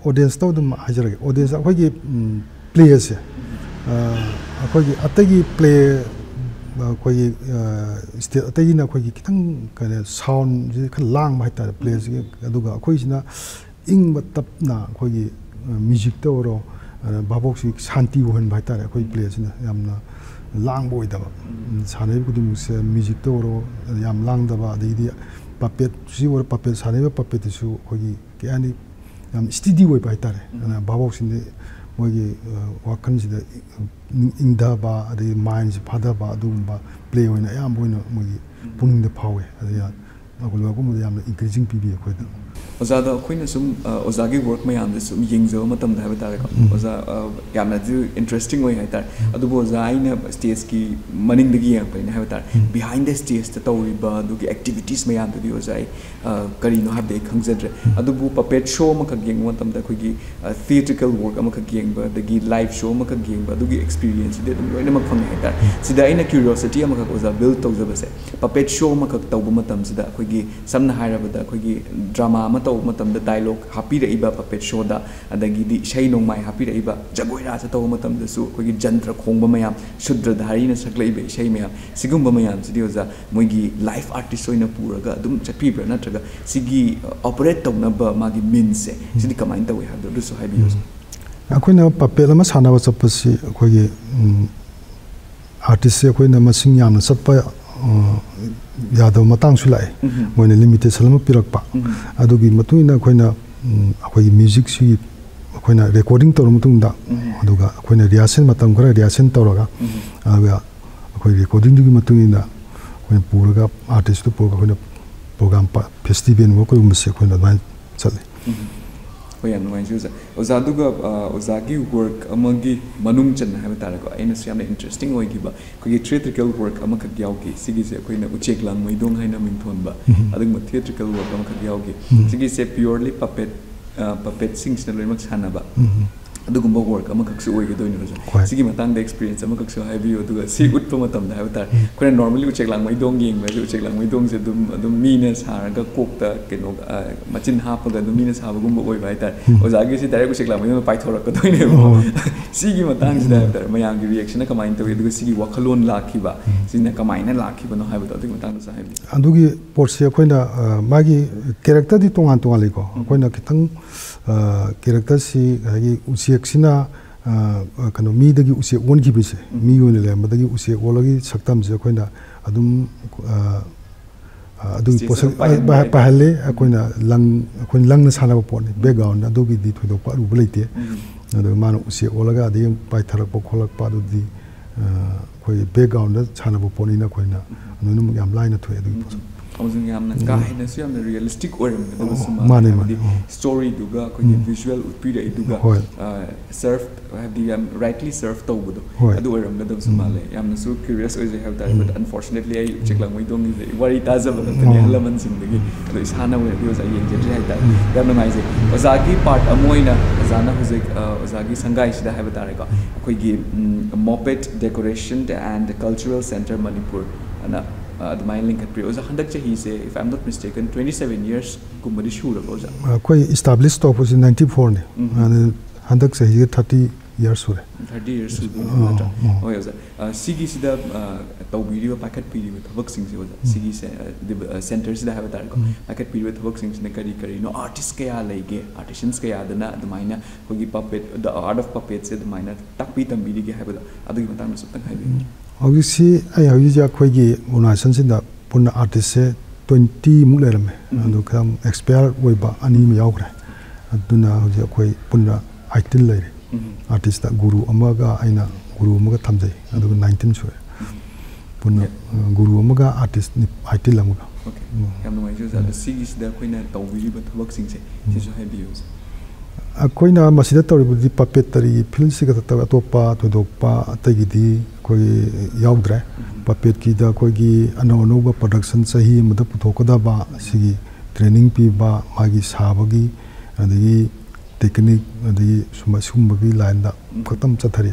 ta dum hajar gi audience khoi gi players khoi gi atagi play khoi state atagi na khoi kitang kana sound ji khan lang mai ta place gi aduga khoi sina ing matap na khoi music to ro babok si shanti ho han bai ta khoi place na yamna lang boi da sanai ku dum se music to ro yam lang da ba di puppet si or puppet sanai ba puppet su khoi ke ani yam steady way bai ta na babok sin mogi wakan sida ingda ba adi mind si phada ba adum ba play oina yam boina mogi puning da phawe adi ꯑꯩꯈꯣꯏꯒꯨꯝꯕꯗ ꯌꯥꯝꯅ encouraging ꯄꯤꯕꯤ ꯑꯩꯈꯣꯏꯗ ꯑꯣꯖꯥꯗ ꯑꯩꯈꯣꯏꯅ ꯁꯨꯝ ꯑꯣꯖꯥꯒꯤ work ꯃꯌꯥꯝꯗ ꯁꯨꯝ ꯌꯦꯡꯖꯕ ꯃꯇꯝꯗ ꯍꯥꯏꯕ ꯇꯥꯔꯦꯀꯣ ꯑꯣꯖꯥ ꯌꯥꯝꯅꯁꯨ ꯏꯟꯇꯔꯦꯁꯇꯤꯡ ꯑꯣꯏ ꯍꯥꯏꯇꯥꯔꯦ ꯑꯗꯨꯕꯨ ꯑꯣꯖꯥ ꯑꯩꯅ ꯁ꯭ꯇꯦꯖꯀꯤ ꯃꯅꯤꯡꯗꯒꯤ ꯌꯦꯡꯉꯛꯄꯅꯤ ꯍꯥꯏꯕ ꯇꯥꯔꯦ ꯕꯤꯍꯥꯏꯟ ꯗ ꯁ꯭ꯇꯦꯖꯇ ꯇꯧꯔꯤꯕ ꯑꯗꯨꯒꯤ ꯑꯦꯛꯇꯤꯚꯤꯇꯤꯁ ꯃꯌꯥꯝꯗꯨꯗꯤ ꯑꯣꯖꯥ ꯑꯩ ꯀꯔꯤꯅꯣ ꯍꯥꯏꯕꯗꯤ ꯑꯩ ꯈꯪꯖꯗ꯭ꯔꯦ ꯑꯗꯨꯕꯨ ꯄꯄꯦꯠ ꯁꯣ ꯑꯃꯈꯛ ꯌꯦꯡꯕ ꯃꯇꯝꯗ ꯑꯩꯈꯣꯏꯒꯤ ꯊꯤꯌꯦꯇ꯭रिꯀꯦꯜ ꯋꯥꯔꯛ ꯑꯃꯈꯛ ꯌꯦꯡꯕ ꯑꯗꯒꯤ ꯂꯥꯏꯚ ꯁꯣ ꯑꯃꯈꯛ ꯌꯦꯡꯕ ꯑꯗꯨꯒꯤ ꯑꯦꯛꯁꯄꯤꯔꯤꯌꯦꯟꯁꯁꯤꯗꯤ ꯑꯗꯨꯝ ꯂꯣꯏꯅꯃꯛ ꯐꯪꯉꯦ ꯍꯥꯏꯇꯥꯔꯦ ꯁꯤꯗ ꯑꯩꯅ ꯀ꯭ꯌꯨꯔꯤꯌꯣꯁꯤꯇꯤ ꯑꯃꯈꯛ ꯑꯣꯖꯥ ꯕꯤꯜ ꯇꯧꯖꯕꯁꯦ ꯄꯄꯦꯠ ꯁꯣ ꯑꯃꯈꯛ ꯇꯧꯕ ꯃꯇꯝꯁꯤꯗ ꯑꯩꯈꯣꯏꯒꯤ ꯁꯝꯅ ꯍꯥꯏꯔꯕꯗ ꯑꯩꯈꯣꯏꯒꯤ ꯗ꯭ꯔꯃꯥ ꯑꯃ ꯇꯧꯕ ꯃꯇꯝꯗ ꯗꯥꯏꯂꯣग ꯍꯥꯞꯄꯤꯔꯛꯏꯕ ꯄꯄꯦꯠ ꯁꯣꯗ ꯑꯗꯒꯤꯗꯤ ꯏꯁꯩ ꯅꯣꯡꯃꯥꯏ ꯍꯥꯞꯄꯤꯔꯛꯏꯕ ꯖꯒꯣꯏ ꯔꯥꯁ ꯇꯧꯕ ꯃꯇꯝꯗꯁꯨ ꯑꯩꯈꯣꯏꯒꯤ ꯖꯟꯇ꯭ꯔ ꯈꯣꯡꯕ ꯃꯌꯥꯝ ꯁꯨꯗ꯭ꯔꯙꯥꯔꯤꯅ ꯁꯛꯂꯛꯏꯕ ꯏꯁꯩ ꯃꯌꯥꯝ ꯁꯤꯒꯨꯝꯕ ꯃꯌꯥꯝꯁꯤꯗꯤ ꯑꯣꯖꯥ ꯃꯣꯏꯒꯤ ꯂꯥꯏꯐ ꯑꯥꯔꯇꯤꯁ ꯑꯣꯏꯅ ꯄꯨꯔꯒ ꯑꯗꯨꯝ ꯆꯠꯄꯤꯕ꯭ꯔꯥ ꯅꯠꯇ꯭ꯔꯒ ꯁꯤꯒꯤ ꯑꯣꯄꯔꯦꯠ ꯇꯧꯅꯕ ꯃꯥꯒꯤ ꯃꯤꯟꯁꯁꯦ ꯁꯤꯗꯤ ꯀꯃꯥꯏꯅ ꯇꯧꯏ ꯍꯥꯏꯕꯗꯣ ꯑꯗꯨꯁꯨ ꯍꯥꯏꯕꯤꯌꯨ ꯑꯩꯈꯣꯏꯅ ꯄꯄꯦꯠ ꯑꯃ ꯁꯥꯟꯅꯕ ꯆꯠꯄꯁꯤ ꯑꯩꯈꯣꯏꯒꯤ ꯑꯥꯔꯇꯤꯁꯁꯦ ꯑꯩꯈꯣꯏꯅ ꯃꯁꯤꯡ ꯌꯥꯝꯅ ꯆꯠꯄ ꯌꯥꯗꯕ ꯃꯇꯥꯡꯁꯨ ꯂꯥꯛꯑꯦ ꯃꯣꯏꯅ ꯂꯤꯃꯤꯇꯦꯁꯟ ꯑꯃ ꯄꯤꯔꯛꯄ ꯑꯗꯨꯒꯤ ꯃꯇꯨꯡ ꯏꯟꯅ ꯑꯩꯈꯣꯏꯅ ꯑꯩꯈꯣꯏꯒꯤ ꯃ꯭ꯌꯨꯖꯤꯛꯁꯤ ꯑꯩꯈꯣꯏꯅ ꯔꯦꯀꯣꯔꯗꯤꯡ ꯇꯧꯔ ꯃꯇꯨꯡꯗ ꯑꯗꯨꯒ ꯑꯩꯈꯣꯏꯅ ꯔꯤꯍꯥꯔꯁꯦꯜ ꯃꯇꯝ ꯈꯔ ꯔꯤꯍꯥꯔꯁꯦꯜ ꯇꯧꯔꯒ ꯑꯗꯨꯒ ꯑꯩꯈꯣꯏ ꯔꯦꯀꯣꯔꯗꯤꯡꯗꯨꯒꯤ ꯃꯇꯨꯡ ꯏꯟꯅ ꯑꯩꯈꯣꯏꯅ ꯄꯨꯔꯒ ꯑꯥꯔꯇꯤꯁꯇꯨ ꯄꯨꯔꯒ ꯑꯩꯈꯣꯏꯅ ꯄ꯭ꯔꯣꯒ꯭ꯔꯥꯝ ꯐꯦꯁꯇꯤꯚꯦꯜꯒꯨꯝꯕ ꯀꯩꯒꯨꯝꯕꯁꯦ ꯑꯩꯈꯣꯏꯅ ꯑꯗꯨꯃꯥꯏꯅ ꯆꯠꯂꯤ ꯍꯣꯏ ꯌꯥꯝ ꯅꯨꯡꯉꯥꯏꯖꯩ ꯑꯣꯖꯥ ꯑꯗꯨꯒ ꯑꯣꯖꯥꯒꯤ ꯋꯥꯔꯛ ꯑꯃꯒꯤ ꯃꯅꯨꯡ ꯆꯟꯅ ꯍꯥꯏꯕ ꯇꯥꯔꯦꯀꯣ ꯑꯩꯅꯁꯨ ꯌꯥꯝꯅ ꯏꯟꯇꯔꯦꯁꯇꯤꯡ ꯑꯣꯏꯈꯤꯕ ꯑꯩꯈꯣꯏꯒꯤ ꯊꯤꯌꯦꯇ꯭ꯔꯤꯀꯦꯜ ꯋꯥꯔꯛ ꯑꯃꯈꯛ ꯌꯥꯎꯈꯤ ꯁꯤꯒꯤꯁꯦ ꯑꯩꯈꯣꯏꯅ ꯎꯆꯦꯛ ꯂꯥꯡꯃꯩꯗꯣꯡ ꯍꯥꯏꯅ ꯃꯤꯡꯊꯣꯟꯕ ꯑꯗꯨꯒꯨꯝꯕ ꯊꯤꯌꯦꯇ꯭ꯔꯤꯀꯦꯜ ꯋꯥꯔꯛ ꯑꯃꯈꯛ ꯌꯥꯎꯈꯤ ꯁꯤꯒꯤꯁꯦ ꯄꯤꯌꯣꯔꯂꯤ ꯄꯄꯦꯠꯁꯤꯡꯁꯤꯅ ꯂꯣꯏꯅꯃꯛ ꯁꯥꯟꯅꯕ ꯑꯗꯨꯒꯨꯝꯕ ꯋꯥꯔꯛ ꯑꯃꯈꯛꯁꯨ ꯑꯣꯏꯒꯗꯣꯏꯅꯤ ꯑꯣꯖꯥ ꯁꯤꯒꯤ ꯃꯇꯥꯡꯗ ꯑꯦꯛꯁꯄꯤꯔꯤꯌꯦꯟꯁ ꯑꯃꯈꯛꯁꯨ ꯍꯥꯏꯕꯤꯌꯨ ꯑꯗꯨꯒ ꯁꯤ ꯎꯠꯄ ꯃꯇꯝꯗ ꯍꯥꯏꯕ ꯇꯥꯔꯦ ꯑꯩꯈꯣꯏꯅ ꯅꯣꯔꯃꯦꯂꯤ ꯎꯆꯦꯛ ꯂꯥꯡꯃꯩꯗꯣꯡ ꯌꯦꯡꯕꯁꯦ ꯎꯆꯦꯛ ꯂꯥꯡꯃꯩꯗꯣꯡꯁꯦ ꯑꯗꯨꯝ ꯃꯤꯅ ꯁꯥꯔꯒ ꯀꯣꯛꯇ ꯀꯩꯅꯣ ꯃꯆꯤꯟ ꯍꯥꯞꯄꯒ ꯑꯗꯨꯝ ꯃꯤꯅ ꯁꯥꯕꯒꯨꯝꯕ ꯑꯣꯏꯕ ꯍꯥꯏꯇꯥꯔꯦ ꯑꯣꯖꯥꯒꯤꯁꯤ ꯗꯥꯏꯔꯦꯛ ꯎꯆꯦꯛ ꯂꯥꯡꯃꯩꯗꯣꯡꯅ ꯄꯥꯏꯊꯣꯔꯛꯀꯗꯣꯏꯅꯦꯕ ꯁꯤꯒꯤ ꯃꯇꯥꯡꯁꯤꯗ ꯍꯥꯏꯕ ꯇꯥꯔꯦ ꯃꯌꯥꯝꯒꯤ ꯔꯤꯌꯦꯛꯁꯟꯅ ꯀꯃꯥꯏꯅ ꯇꯧꯏ ꯑꯗꯨꯒ ꯁꯤꯒꯤ ꯋꯥꯈꯜꯂꯣꯟ ꯂꯥꯛꯈꯤꯕ ꯁꯤꯅ ꯀꯃꯥꯏꯅ ꯂꯥꯛꯈꯤꯕꯅꯣ ꯍꯥꯏꯕꯗꯣ ꯑꯗꯨꯒꯤ ꯃꯇꯥꯡꯗꯁꯨ ꯍꯥꯏꯕꯤꯌꯨ ꯑꯗꯨꯒꯤ ꯄꯣꯠꯁꯦ ꯑꯩꯈꯣꯏꯅ ꯃꯥꯒꯤ ꯀꯦꯔꯦꯛꯇꯔꯗꯤ ꯇꯣꯉꯥꯟ ꯇꯣꯉꯥꯟꯂꯤꯀꯣ ꯑꯩꯈꯣꯏꯅ ꯈꯤꯇꯪ ꯀꯦꯔꯦꯛꯇꯔꯁꯤ ꯉꯁꯥꯏꯒꯤ ꯎꯆꯦꯛꯁꯤꯅ ꯀꯩꯅꯣ ꯃꯤꯗꯒꯤ ꯎꯆꯦꯛ ꯑꯣꯟꯈꯤꯕꯁꯦ ꯃꯤ ꯑꯣꯏꯅ ꯂꯩꯔꯝꯕꯗꯒꯤ ꯎꯆꯦꯛ ꯑꯣꯜꯂꯒꯤ ꯁꯛꯇꯝꯁꯦ ꯑꯩꯈꯣꯏꯅ ꯑꯗꯨꯝ ꯑꯗꯨꯒꯤ ꯄꯣꯠꯁꯛ ꯄꯥꯏꯍꯜꯂꯤ ꯑꯩꯈꯣꯏꯅ ꯂꯪꯅ ꯁꯥꯟꯅꯕ ꯄꯣꯠꯅꯤ ꯕꯦꯛꯒ꯭ꯔꯥꯎꯟꯗ ꯑꯗꯨꯒꯤꯗꯤ ꯊꯣꯏꯗꯣꯛꯄ ꯑꯔꯨꯕ ꯂꯩꯇꯦ ꯑꯗꯨꯒ ꯃꯥꯅ ꯎꯆꯦꯛ ꯑꯣꯜꯂꯒ ꯑꯗꯒꯤ ꯄꯥꯏꯊꯔꯛꯄ ꯈꯣꯠꯂꯛꯄ ꯑꯗꯨꯗꯤ ꯑꯩꯈꯣꯏ ꯕꯦꯛꯒ꯭ꯔꯥꯎꯟꯗ ꯁꯥꯟꯅꯕ ꯄꯣꯠꯅꯤꯅ ꯑꯩꯈꯣꯏꯅ ꯂꯣꯏꯅꯃꯛ ꯌꯥꯝ ꯂꯥꯏꯅ ꯊꯣꯛꯑꯦ ꯑꯗꯨꯒꯤ ꯄꯣꯠꯁꯛ ꯑꯃꯁꯨꯡ ꯌꯥꯝꯅ ꯀꯥ ꯍꯦꯟꯅꯁꯨ ꯌꯥꯝꯅ ꯔꯤꯌꯦꯂꯤꯁꯇꯤꯛ ꯑꯣꯏꯔꯝꯒꯗꯕꯁꯨ ꯃꯥꯜꯂꯦ ꯍꯥꯏꯕꯗꯤ ꯁ꯭ꯇꯣꯔꯤꯗꯨꯒ ꯑꯩꯈꯣꯏꯒꯤ ꯚꯤꯖꯨꯋꯦꯜ ꯎꯠꯄꯤꯔꯛꯏꯗꯨꯒ ꯁꯔꯐ ꯍꯥꯏꯕꯗꯤ ꯌꯥꯝ ꯔꯥꯏꯠꯂꯤ ꯁꯔꯐ ꯇꯧꯕꯗꯣ ꯑꯗꯨ ꯑꯣꯏꯔꯝꯒꯗꯕꯁꯨ ꯃꯥꯜꯂꯦ ꯌꯥꯝꯅꯁꯨ ꯀ꯭ꯌꯨꯔꯤꯌꯁ ꯑꯣꯏꯖꯩ ꯍꯥꯏꯕ ꯇꯥꯔꯦ ꯕꯠ ꯑꯟꯐꯣꯔꯆꯨꯅꯦꯠꯂꯤ ꯑꯩ ꯎꯆꯦꯛ ꯂꯥꯡꯃꯩꯗꯣꯡꯒꯤꯁꯦ ꯋꯥꯔꯤ ꯇꯥꯖꯕ ꯈꯛꯇꯅꯤ ꯑꯍꯜ ꯂꯃꯟꯁꯤꯡꯗꯒꯤ ꯑꯗꯣ ꯏꯁꯥꯅ ꯑꯣꯏꯅꯗꯤ ꯑꯣꯖꯥ ꯌꯦꯡꯖꯗ꯭ꯔꯤ ꯍꯥꯏꯇꯥꯔꯦ ꯌꯥꯝ ꯅꯨꯡꯉꯥꯏꯖꯩ ꯑꯣꯖꯥꯒꯤ ꯄꯥꯔꯠ ꯑꯃ ꯑꯣꯏꯅ ꯑꯣꯖꯥꯅ ꯍꯧꯖꯤꯛ ꯑꯣꯖꯥꯒꯤ ꯁꯪꯒꯥꯏꯁꯤꯗ ꯍꯥꯏꯕ ꯇꯥꯔꯦꯀꯣ ꯑꯩꯈꯣꯏꯒꯤ ꯃꯣꯄꯦꯠ ꯗꯦꯀꯣꯔꯦꯁꯟ ꯑꯦꯟड ꯀꯜꯆꯔꯦꯜ ꯁꯦꯟꯇꯔ ꯃꯅꯤꯄꯨꯔ ꯑꯅ ꯑꯗꯨꯃꯥꯏꯅ ꯂꯤꯡꯈꯠꯄꯤꯔꯤ ꯑꯣꯖꯥ ꯍꯟꯗꯛ ꯆꯍꯤꯁꯦ ꯏꯐ ꯑꯥꯏ ꯑꯦꯝ ꯅꯣꯠ ꯃꯤꯁꯇꯦꯀꯟ 27 ꯌꯔꯁꯀꯨꯝꯕꯗꯤ ꯁꯨꯔꯕ ꯑꯣꯖꯥ ꯑꯩꯈꯣꯏ ꯏꯁꯇꯥꯕ꯭ꯂꯤꯁ ꯇꯧꯕꯁꯤ 94ꯅꯤ ꯍꯟꯗꯛ ꯆꯍꯤꯁꯦ 30 ꯌꯔꯁ ꯁꯨꯔꯦ 30 ꯌꯔꯁ ꯁꯨꯗꯣꯏꯅꯦ ꯅꯠꯇ꯭ꯔꯥ ꯍꯣꯏ ꯑꯣꯖꯥ ꯁꯤꯒꯤꯁꯤꯗ ꯇꯧꯕꯤꯔꯤꯕ ꯄꯥꯏꯈꯠꯄꯤꯔꯤꯕ ꯊꯕꯛꯁꯤꯡꯁꯦ ꯑꯣꯖꯥ ꯁꯤꯒꯤ ꯁꯦꯟꯇꯔꯁꯤꯗ ꯍꯥꯏꯕ ꯇꯥꯔꯦꯀꯣ ꯄꯥꯏꯈꯠꯄꯤꯔꯤꯕ ꯊꯕꯛꯁꯤꯡꯁꯤꯅ ꯀꯔꯤ ꯀꯔꯤꯅꯣ ꯑꯥꯔꯇꯤꯁ ꯀꯌꯥ ꯂꯩꯒꯦ ꯑꯥꯔꯇꯤꯁꯟꯁ ꯀꯌꯥꯗꯅ ꯑꯗꯨꯃꯥꯏꯅ ꯑꯩꯈꯣꯏꯒꯤ ꯄꯄꯦꯠ ꯗ ꯑꯥꯔꯠ ꯑꯣꯐ ꯄꯄꯦꯠꯁꯦ ꯑꯗꯨꯃꯥꯏꯅ ꯇꯥꯛꯄꯤ ꯇꯝꯕꯤꯔꯤꯒꯦ ꯍꯥꯏꯕꯗꯣ ꯑꯗꯨꯒꯤ ꯃꯇꯥꯡꯗꯁꯨ ꯈꯤꯇꯪ ꯍꯥꯏꯕꯤꯌꯨ ꯍꯧꯖꯤꯛꯁꯤ ꯑꯩ ꯍꯧꯖꯤꯛꯁꯦ ꯑꯩꯈꯣꯏꯒꯤ ꯑꯣꯔꯒꯅꯥꯏꯖꯦꯁꯟꯁꯤꯗ ꯄꯨꯟꯅ ꯑꯥꯔꯇꯤꯁꯁꯦ 20ꯃꯨꯛ ꯂꯩꯔꯝꯃꯦ ꯑꯗꯨ ꯈꯤꯇꯪ ꯑꯦꯛꯁꯄꯌꯔ ꯑꯣꯏꯕ 2 ꯑꯃ ꯌꯥꯎꯈ꯭ꯔꯦ ꯑꯗꯨꯅ ꯍꯧꯖꯤꯛ ꯑꯩꯈꯣꯏ ꯄꯨꯟꯅ 18 ꯂꯩꯔꯤ ꯑꯥꯔꯇꯤꯁꯇ ꯒꯨꯔꯨ ꯑꯃꯒ ꯑꯩꯅ ꯒꯨꯔु ꯑꯃꯒ ꯊꯝꯖꯩ ꯑꯗꯨꯒ 19 ꯁꯨꯔꯦ ꯄꯨꯟꯅ ꯒꯨꯔु ꯑꯃꯒ ꯑꯥꯔꯇꯤꯁ 18 ꯑꯃꯒ ꯌꯥꯝ ꯅꯨꯡꯉꯥꯏꯖꯩ ꯑꯣꯖꯥ ꯁꯤꯒꯤꯁꯤꯗ ꯑꯩꯈꯣꯏꯅ ꯇꯧꯕꯤꯔꯤꯕ ꯊꯕꯛꯁꯤꯡꯁꯦ ꯁꯤꯁꯨ ꯍꯥꯏꯕꯤꯌꯨ ꯑꯩꯈꯣꯏꯅ ꯃꯁꯤꯗ ꯇꯧꯔꯤꯕꯗꯤ ꯄꯄꯦꯠꯇꯔꯤ ꯐꯤꯜꯁꯤꯒ ꯅꯠꯇꯕ ꯑꯇꯣꯞꯄ ꯊꯣꯏꯗꯣꯛꯄ ꯑꯇꯩꯒꯤꯗꯤ ꯑꯩꯈꯣꯏ ꯌꯥꯎꯗ꯭ꯔꯦ ꯄꯄꯦꯠꯀꯤꯗ ꯑꯩꯈꯣꯏꯒꯤ ꯑꯅꯧ ꯑꯅꯧꯕ ꯄ꯭ꯔꯗꯛꯁꯟ ꯆꯍꯤ ꯑꯃꯗ ꯄꯨꯊꯣꯛꯀꯗꯕ ꯁꯤꯒꯤ ꯇ꯭ꯔꯦꯅꯤꯡ ꯄꯤꯕ ꯃꯥꯒꯤ ꯁꯥꯕꯒꯤ ꯑꯗꯒꯤ ꯇꯦꯛꯅꯤꯛ ꯑꯗꯒꯤ ꯁꯨꯝꯕꯒꯤ ꯂꯥꯏꯟꯗ ꯈꯛꯇꯪ ꯆꯠꯊꯔꯤ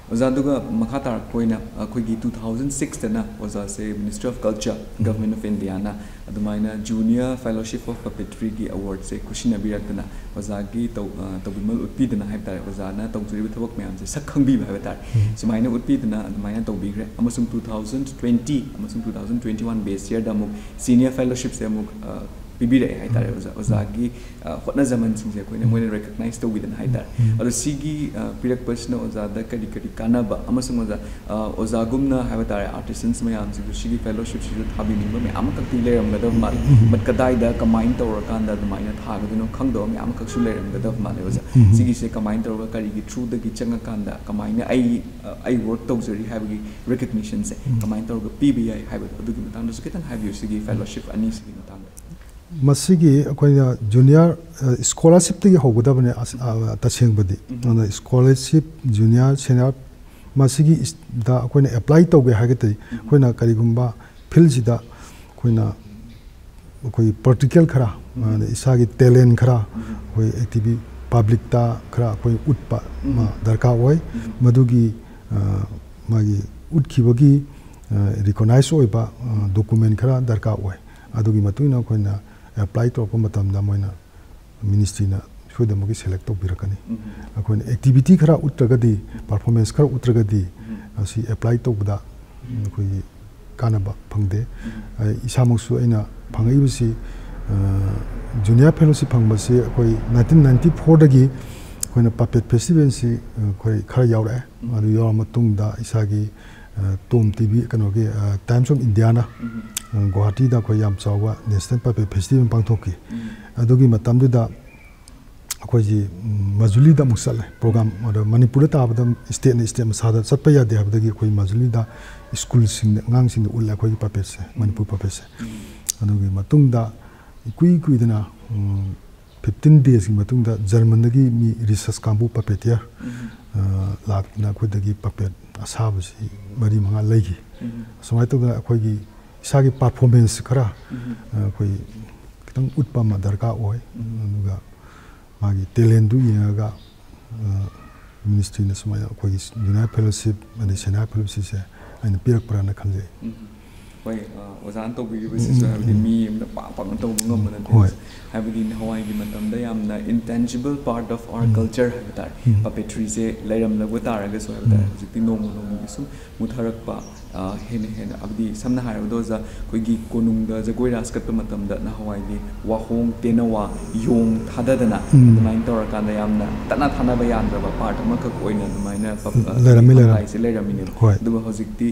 ꯑꯣꯖꯥ ꯑꯗꯨꯒ ꯃꯈꯥ ꯇꯥꯔꯛꯄ ꯑꯣꯏꯅ ꯑꯩꯈꯣꯏꯒꯤ 2006ꯇꯅ ꯑꯣꯖꯥꯁꯦ ministry of culture government of ꯏꯟꯗꯤꯌꯥꯅ ꯑꯗꯨꯃꯥꯏꯅ ꯖꯨꯅꯤꯌꯔ ꯐꯦꯂꯣꯁꯤꯞ ꯑꯣꯐ ꯄꯄꯦꯇ꯭ꯔꯤꯒꯤ ꯑꯦꯋꯥꯔꯗꯁꯦ ꯈꯨꯠꯁꯤꯟꯅꯕꯤꯔꯛꯇꯅ ꯑꯣꯖꯥꯒꯤ ꯇꯧꯕꯤꯃꯜ ꯎꯠꯄꯤꯗꯅ ꯍꯥꯏꯕ ꯇꯥꯔꯦ ꯑꯣꯖꯥꯅ ꯇꯧꯖꯔꯤꯕ ꯊꯕꯛ ꯃꯌꯥꯝꯁꯦ ꯁꯛ ꯈꯪꯕꯤꯕ ꯍꯥꯏꯕ ꯇꯥꯔꯦ ꯁꯨꯃꯥꯏꯅ ꯎꯠꯄꯤꯗꯅ ꯑꯗꯨꯃꯥꯏꯅ ꯇꯧꯕꯤꯈ꯭ꯔꯦ ꯑꯃꯁꯨꯡ 2020 ꯑꯃꯁꯨꯡ 2021 ꯕꯦꯁ ꯌꯔꯗ ꯑꯃꯨꯛ ꯁꯤꯅꯤꯌꯔ ꯐꯦꯂꯣꯁꯤꯞꯁꯦ ꯑꯃꯨꯛ pibire hai tare oza gi hotna zaman sing je koina moina recognize to within hai tare ado sigi pirak persona oza da kadi kadi kanaba amasung oza gumna hai tare artisans mayam sing sigi fellowship sigi thabi ningba me amakak ti leram gada mal but kadai da kamain tawra kanda da maina thaga dino khangdo me amakak su leram gada mal oza sigi se kamain tawra kari gi through da gi changa kanda kamaina ai work tawjari hai gi recognition se kamain tawra pbi hai ba adu gi matang da suketan hai sigi fellowship ani sigi matang masigi akoina junior scholarship tigi hogodabane taseng badi na scholarship junior senior masigi da akoina apply tawge hagate akoina karigumba field sida akoina koi practical khara isagi talent khara koi activity public ta khara koi utpa ma darka hoy madugi magi utkibagi recognize oiba document khara darka hoy adugi matuina akoina apply to ko matam da moina ministry na shoda mogi select to birakani akoin activity khara utragadi performance khara utragadi asi apply to da koi kanaba phangde isamuksu aina phangai bisi junior fellowship phangbasi koi 1994 dagi koina puppet festival si koi khara yaura adu yaw matung da isagi tom tv kanoge times of india na Guwahati da koi yam chawa national puppet festival pangthoki adugi matam du da koi ji majuli da musal program or Manipur ta abda state masada satpa ya de abda gi koi majuli da school sing ngang sing ulla koi puppet se Manipur puppet se adugi matung da kui dana 15 days gi matung da German gi mi research kambu puppeteer lak na koi da gi puppet asab si mari manga legi somai to da koi gi isagi performance khara koi kitang utpa ma darka oi anuga magi talent du yaga ministry na somai koi united fellowship and senior fellowship se aina pirak prana khanje koi ozan to bi bi se ha mi da pa to ngam na ha bi Hawaii gi matam da yamna intangible part of our culture ha tar puppetry se lairam la butar ga so ha tar jikti nomo gi su mutharak pa hen abdi samna harado za koi gi konung da jagoi ras kat matam da na Hawaii gi wahong tenawa yong thadadana main tor kan da yamna tana thana ba yan da part ma ka koina maina lairam se lairam ni du hojikti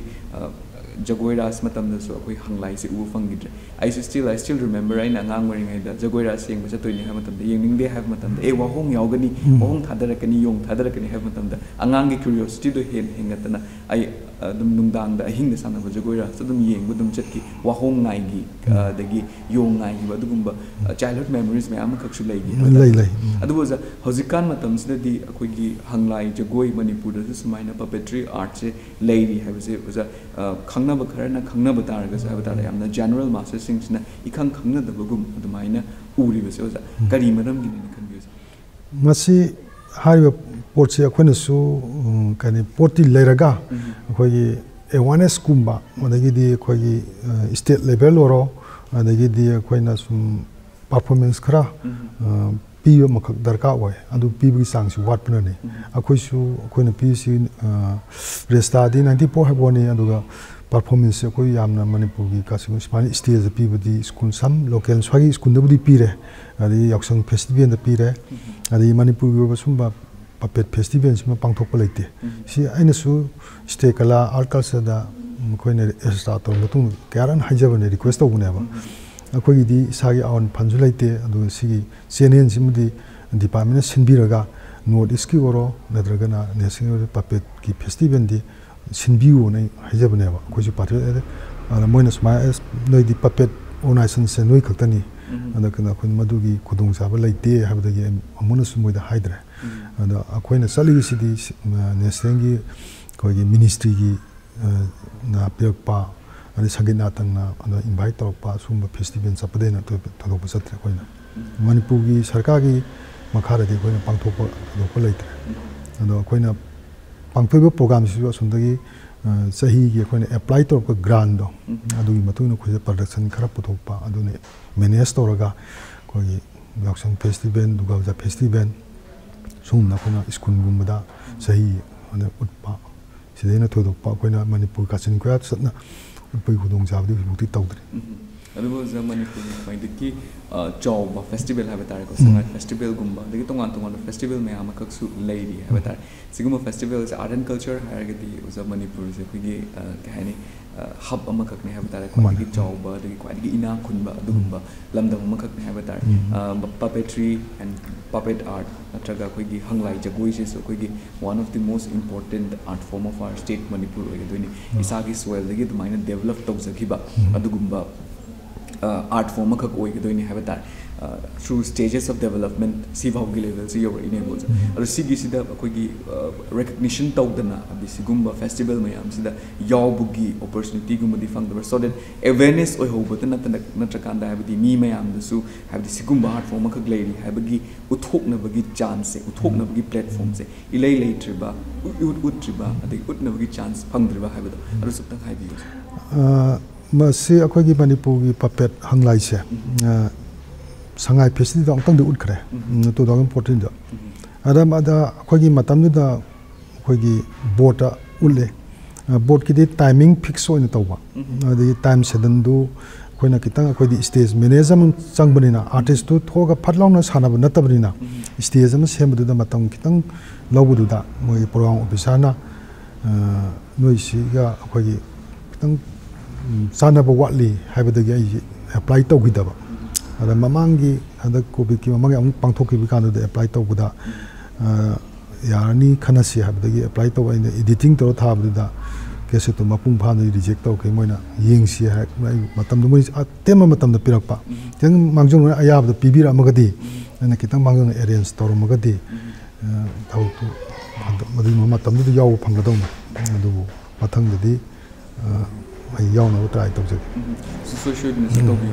Jagoi ras matam da so koi Hanglai se u fangidre I still remember I na ngang wearing da Jagoi ras yeng ba toini ha matam da yeng de have matam da e wahong yaugani wahong thadarakani yong thadarakani have matam da angang gi curiosity do hengatana I dum nungdang da hing da sana ba Jagoi ras dum yeng bu dum chatki wahong ngai gi dagi yong ngai gi ba dugumba childhood memories me am khak su lei adu boza hojikan matam sida di akoi gi Hanglai Jagoi Manipur da sumaina puppetry art se leiri have se boza Khangnaba kharana khangnaba taraga sa habata yamna general master sings na ikhang khangna da bagum adumaina uri bese oza kari madam gi ni khanbius masi hariba portse akhona su kani porti leiraga khoi awareness kumba odagi di khoi state level oro odagi di khoina sum performance khara piyo makak darka oi adu pibi sang si wat pna ni akhoi su khoina pi si resta di 94 haboni aduga performance ko yamna Manipur gi kasingo Spanish stage pibudi school sam local swagi school dabudi pire ari yaksang festival da pire ari Manipur gi sumba puppet festival sima pangthok pa leite si aina su state kala art culture da koine extra to mutung karan hajabane request to bune ba akoi di sagi on phanju leite adu sigi CNN simudi department sinbiraga north east ki oro nadragana national puppet ki festival di sinbiu nei hajabane ba ko ji party moina smai noi di puppet organization se noi khaktani ada kana khun madugi khudung saba leite habadagi amuna sumoida haidre ada akoina sali sidi national gi ko gi ministry gi na pekpa ani sagina tangna ana invite to pa sumba festival sapadena to thok satre koina Manipur gi sarkar gi makhara di koina pangthok ko leite ada koina pangthoi program si asundagi sahi gi koina apply to ko grant do adugi matuna khoje production khara puthokpa adune manage toraga ko gi laksang festival duga festival sumna koina school gumda sahi ana utpa sidena thodokpa koina Manipur ka sin ko satna utpai khudong jabdi mukti tawdri ꯑꯗꯨꯕꯨ ꯑꯣꯖꯥ ꯃꯅꯤꯄꯨꯔꯒꯤ ꯈ꯭ꯋꯥꯏꯗꯒꯤ ꯆꯥꯎꯕ festival ꯍꯥꯏꯕ ꯇꯥꯔꯦꯀꯣ ꯁꯉꯥꯏ ꯐꯦꯁꯇꯤꯚꯦꯜꯒꯨꯝꯕ ꯑꯗꯒꯤ ꯇꯣꯉꯥꯟ ꯇꯣꯉꯥꯟꯕ ꯐꯦꯁꯇꯤꯚꯦꯜ ꯃꯌꯥꯝ ꯑꯃꯈꯛꯁꯨ ꯂꯩꯔꯤ ꯍꯥꯏꯕ ꯇꯥꯔꯦ ꯁꯤꯒꯨꯝꯕ ꯐꯦꯁꯇꯤꯚꯦꯜꯁꯦ ꯑꯥꯔꯠ ꯑꯦꯟ ꯀꯜꯆꯔ ꯍꯥꯏꯔꯒꯗꯤ ꯑꯣꯖꯥ ꯃꯅꯤꯄꯨꯔꯁꯦ ꯑꯩꯈꯣꯏꯒꯤ ꯀꯩ ꯍꯥꯏꯅꯤ ꯍꯕ ꯑꯃꯈꯛꯅꯤ ꯍꯥꯏꯕ ꯇꯥꯔꯦ ꯈ꯭ꯋꯥꯏꯗꯒꯤ ꯆꯥꯎꯕ ꯑꯗꯒꯤ ꯈ꯭ꯋꯥꯏꯗꯒꯤ ꯏꯅꯥꯛ ꯈꯨꯟꯕ ꯑꯗꯨꯒꯨꯝꯕ ꯂꯝꯗꯝ ꯑꯃꯈꯛꯅꯤ ꯍꯥꯏꯕ ꯇꯥꯔꯦ ꯄꯄꯦꯇ꯭ꯔꯤ ꯑꯦꯟ ꯄꯄꯦꯠ ꯑꯥꯔꯠ ꯅꯠꯇ꯭ꯔꯒ ꯑꯩꯈꯣꯏꯒꯤ ꯍꯪꯂꯥꯏ ꯖꯒꯣꯏꯁꯤꯁꯨ ꯑꯩꯈꯣꯏꯒꯤ one of the most important art form of our state Manipur ꯑꯣꯏꯒꯗꯣꯏꯅꯤ ꯏꯁꯥꯒꯤ ꯁꯣꯏꯜꯗꯒꯤ ꯑꯗꯨꯃꯥꯏꯅ ꯗꯦꯕꯂꯞ ꯇꯧꯖꯈꯤꯕ ꯑꯗꯨꯒꯨꯝꯕ ꯑꯥꯔꯠ ꯐꯣꯔꯝ ꯑꯃꯈꯛ ꯑꯣꯏꯒꯗꯣꯏꯅꯤ ꯍꯥꯏꯕ ꯇꯥꯔꯦ through stages of development सिभावगी level से योरइनेबल अरो सिगिसिदा अखोगी recognition तौदना अबि सिगुम्बा festival मयाम सिदा यावबुगी opportunity गुम्बदि फंगदबर so that awareness ओइ होबत नत्रकांदा हाबदि मी मयाम दसु हाबदि सिगुम्बा आर्ट फॉर्म अखक लेरि हाबगि उथोकनबगि चांस से उथोकनबगि प्लेटफॉर्म से इलै लेट्रिबा उट्रिबा अदि उट्नबगि चांस फंगद्रिबा हाबदो अरो सुतंग हाइबियो मसी अखोगी मणिपुरगी पपेट हंगलाई से संगाई फेस्टिवल अमतंग दि उठखरे 2014 दा अदम अदा अखोगी मतम दा अखोगी बोट उले बोट की टाइमिंग फिक्स होइन तौबा अदि टाइम सेदन दु अखोइना कितंग अखोदी स्टेज मैनेजमेंट चंगबनिना आर्टिस्ट दु थोगा फटलाउना सानाब नतबनिना स्टेज अम सेमबदु दा मतम कितंग लौबदु दा मोय प्रोग्राम ऑफिसरना नोइसिगा अखोगी कितंग सानाब वाटली हाइबदगी आई अप्लाई तौगिदबा अदा ममांगी अदा कोविड की ममांगी अमुक पांथोकी कानदे अप्लाई तौबदा यारनी खनसी हाबदगी अप्लाई तौ आइन एडिटिंग तौ थाबदा केसे तो मपुंग फानो रिजेक्ट तौ के मोइना येंगसी हा मतम दु मोइ तेम मतम द पिरकपा जंग मांगजों अयाब द पिबिर अमगदी अने कितंग मांगजों अरेंज तौरमगदी तौ तो मदि मतम दु याव फंगदौ अदु मथंगदि आई यावना ट्राई तौजे सोशल बिजनेस तौबि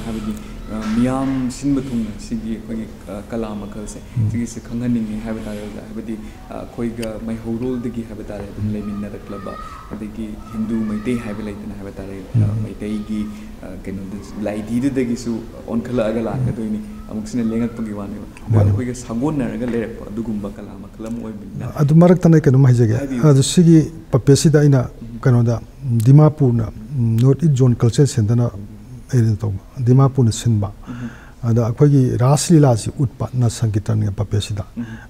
हाबदि मियाम सिनबथुंग सिगी अखोगी कला मखल से सिगी से खंगनिंग हाबे तारे हाबदि अखोइगा मैहौरोल दगी हाबे तारे दुम लेमिन रखलबा अदगी हिंदू मैते हाबे लेतना हाबे तारे मैतेगी केनो लाइदी दगी सु ओनखला अगा लागदोइनी अमुक सिने लेंगकपगी वाने अखोइगा सागोनरगा लेरप अदुगुम्बा कला मखलम ओइबिना अदु मरक तने केनो माइजेगे अदु सिगी पपेसिदा इना कनोदा दिमापुरना नॉर्थ ईस्ट जोन कल्चर सेंटरना दिमापुर सिंबा अदा अखोगी रासलीला से उत्पा न संगीतन पपेसिदा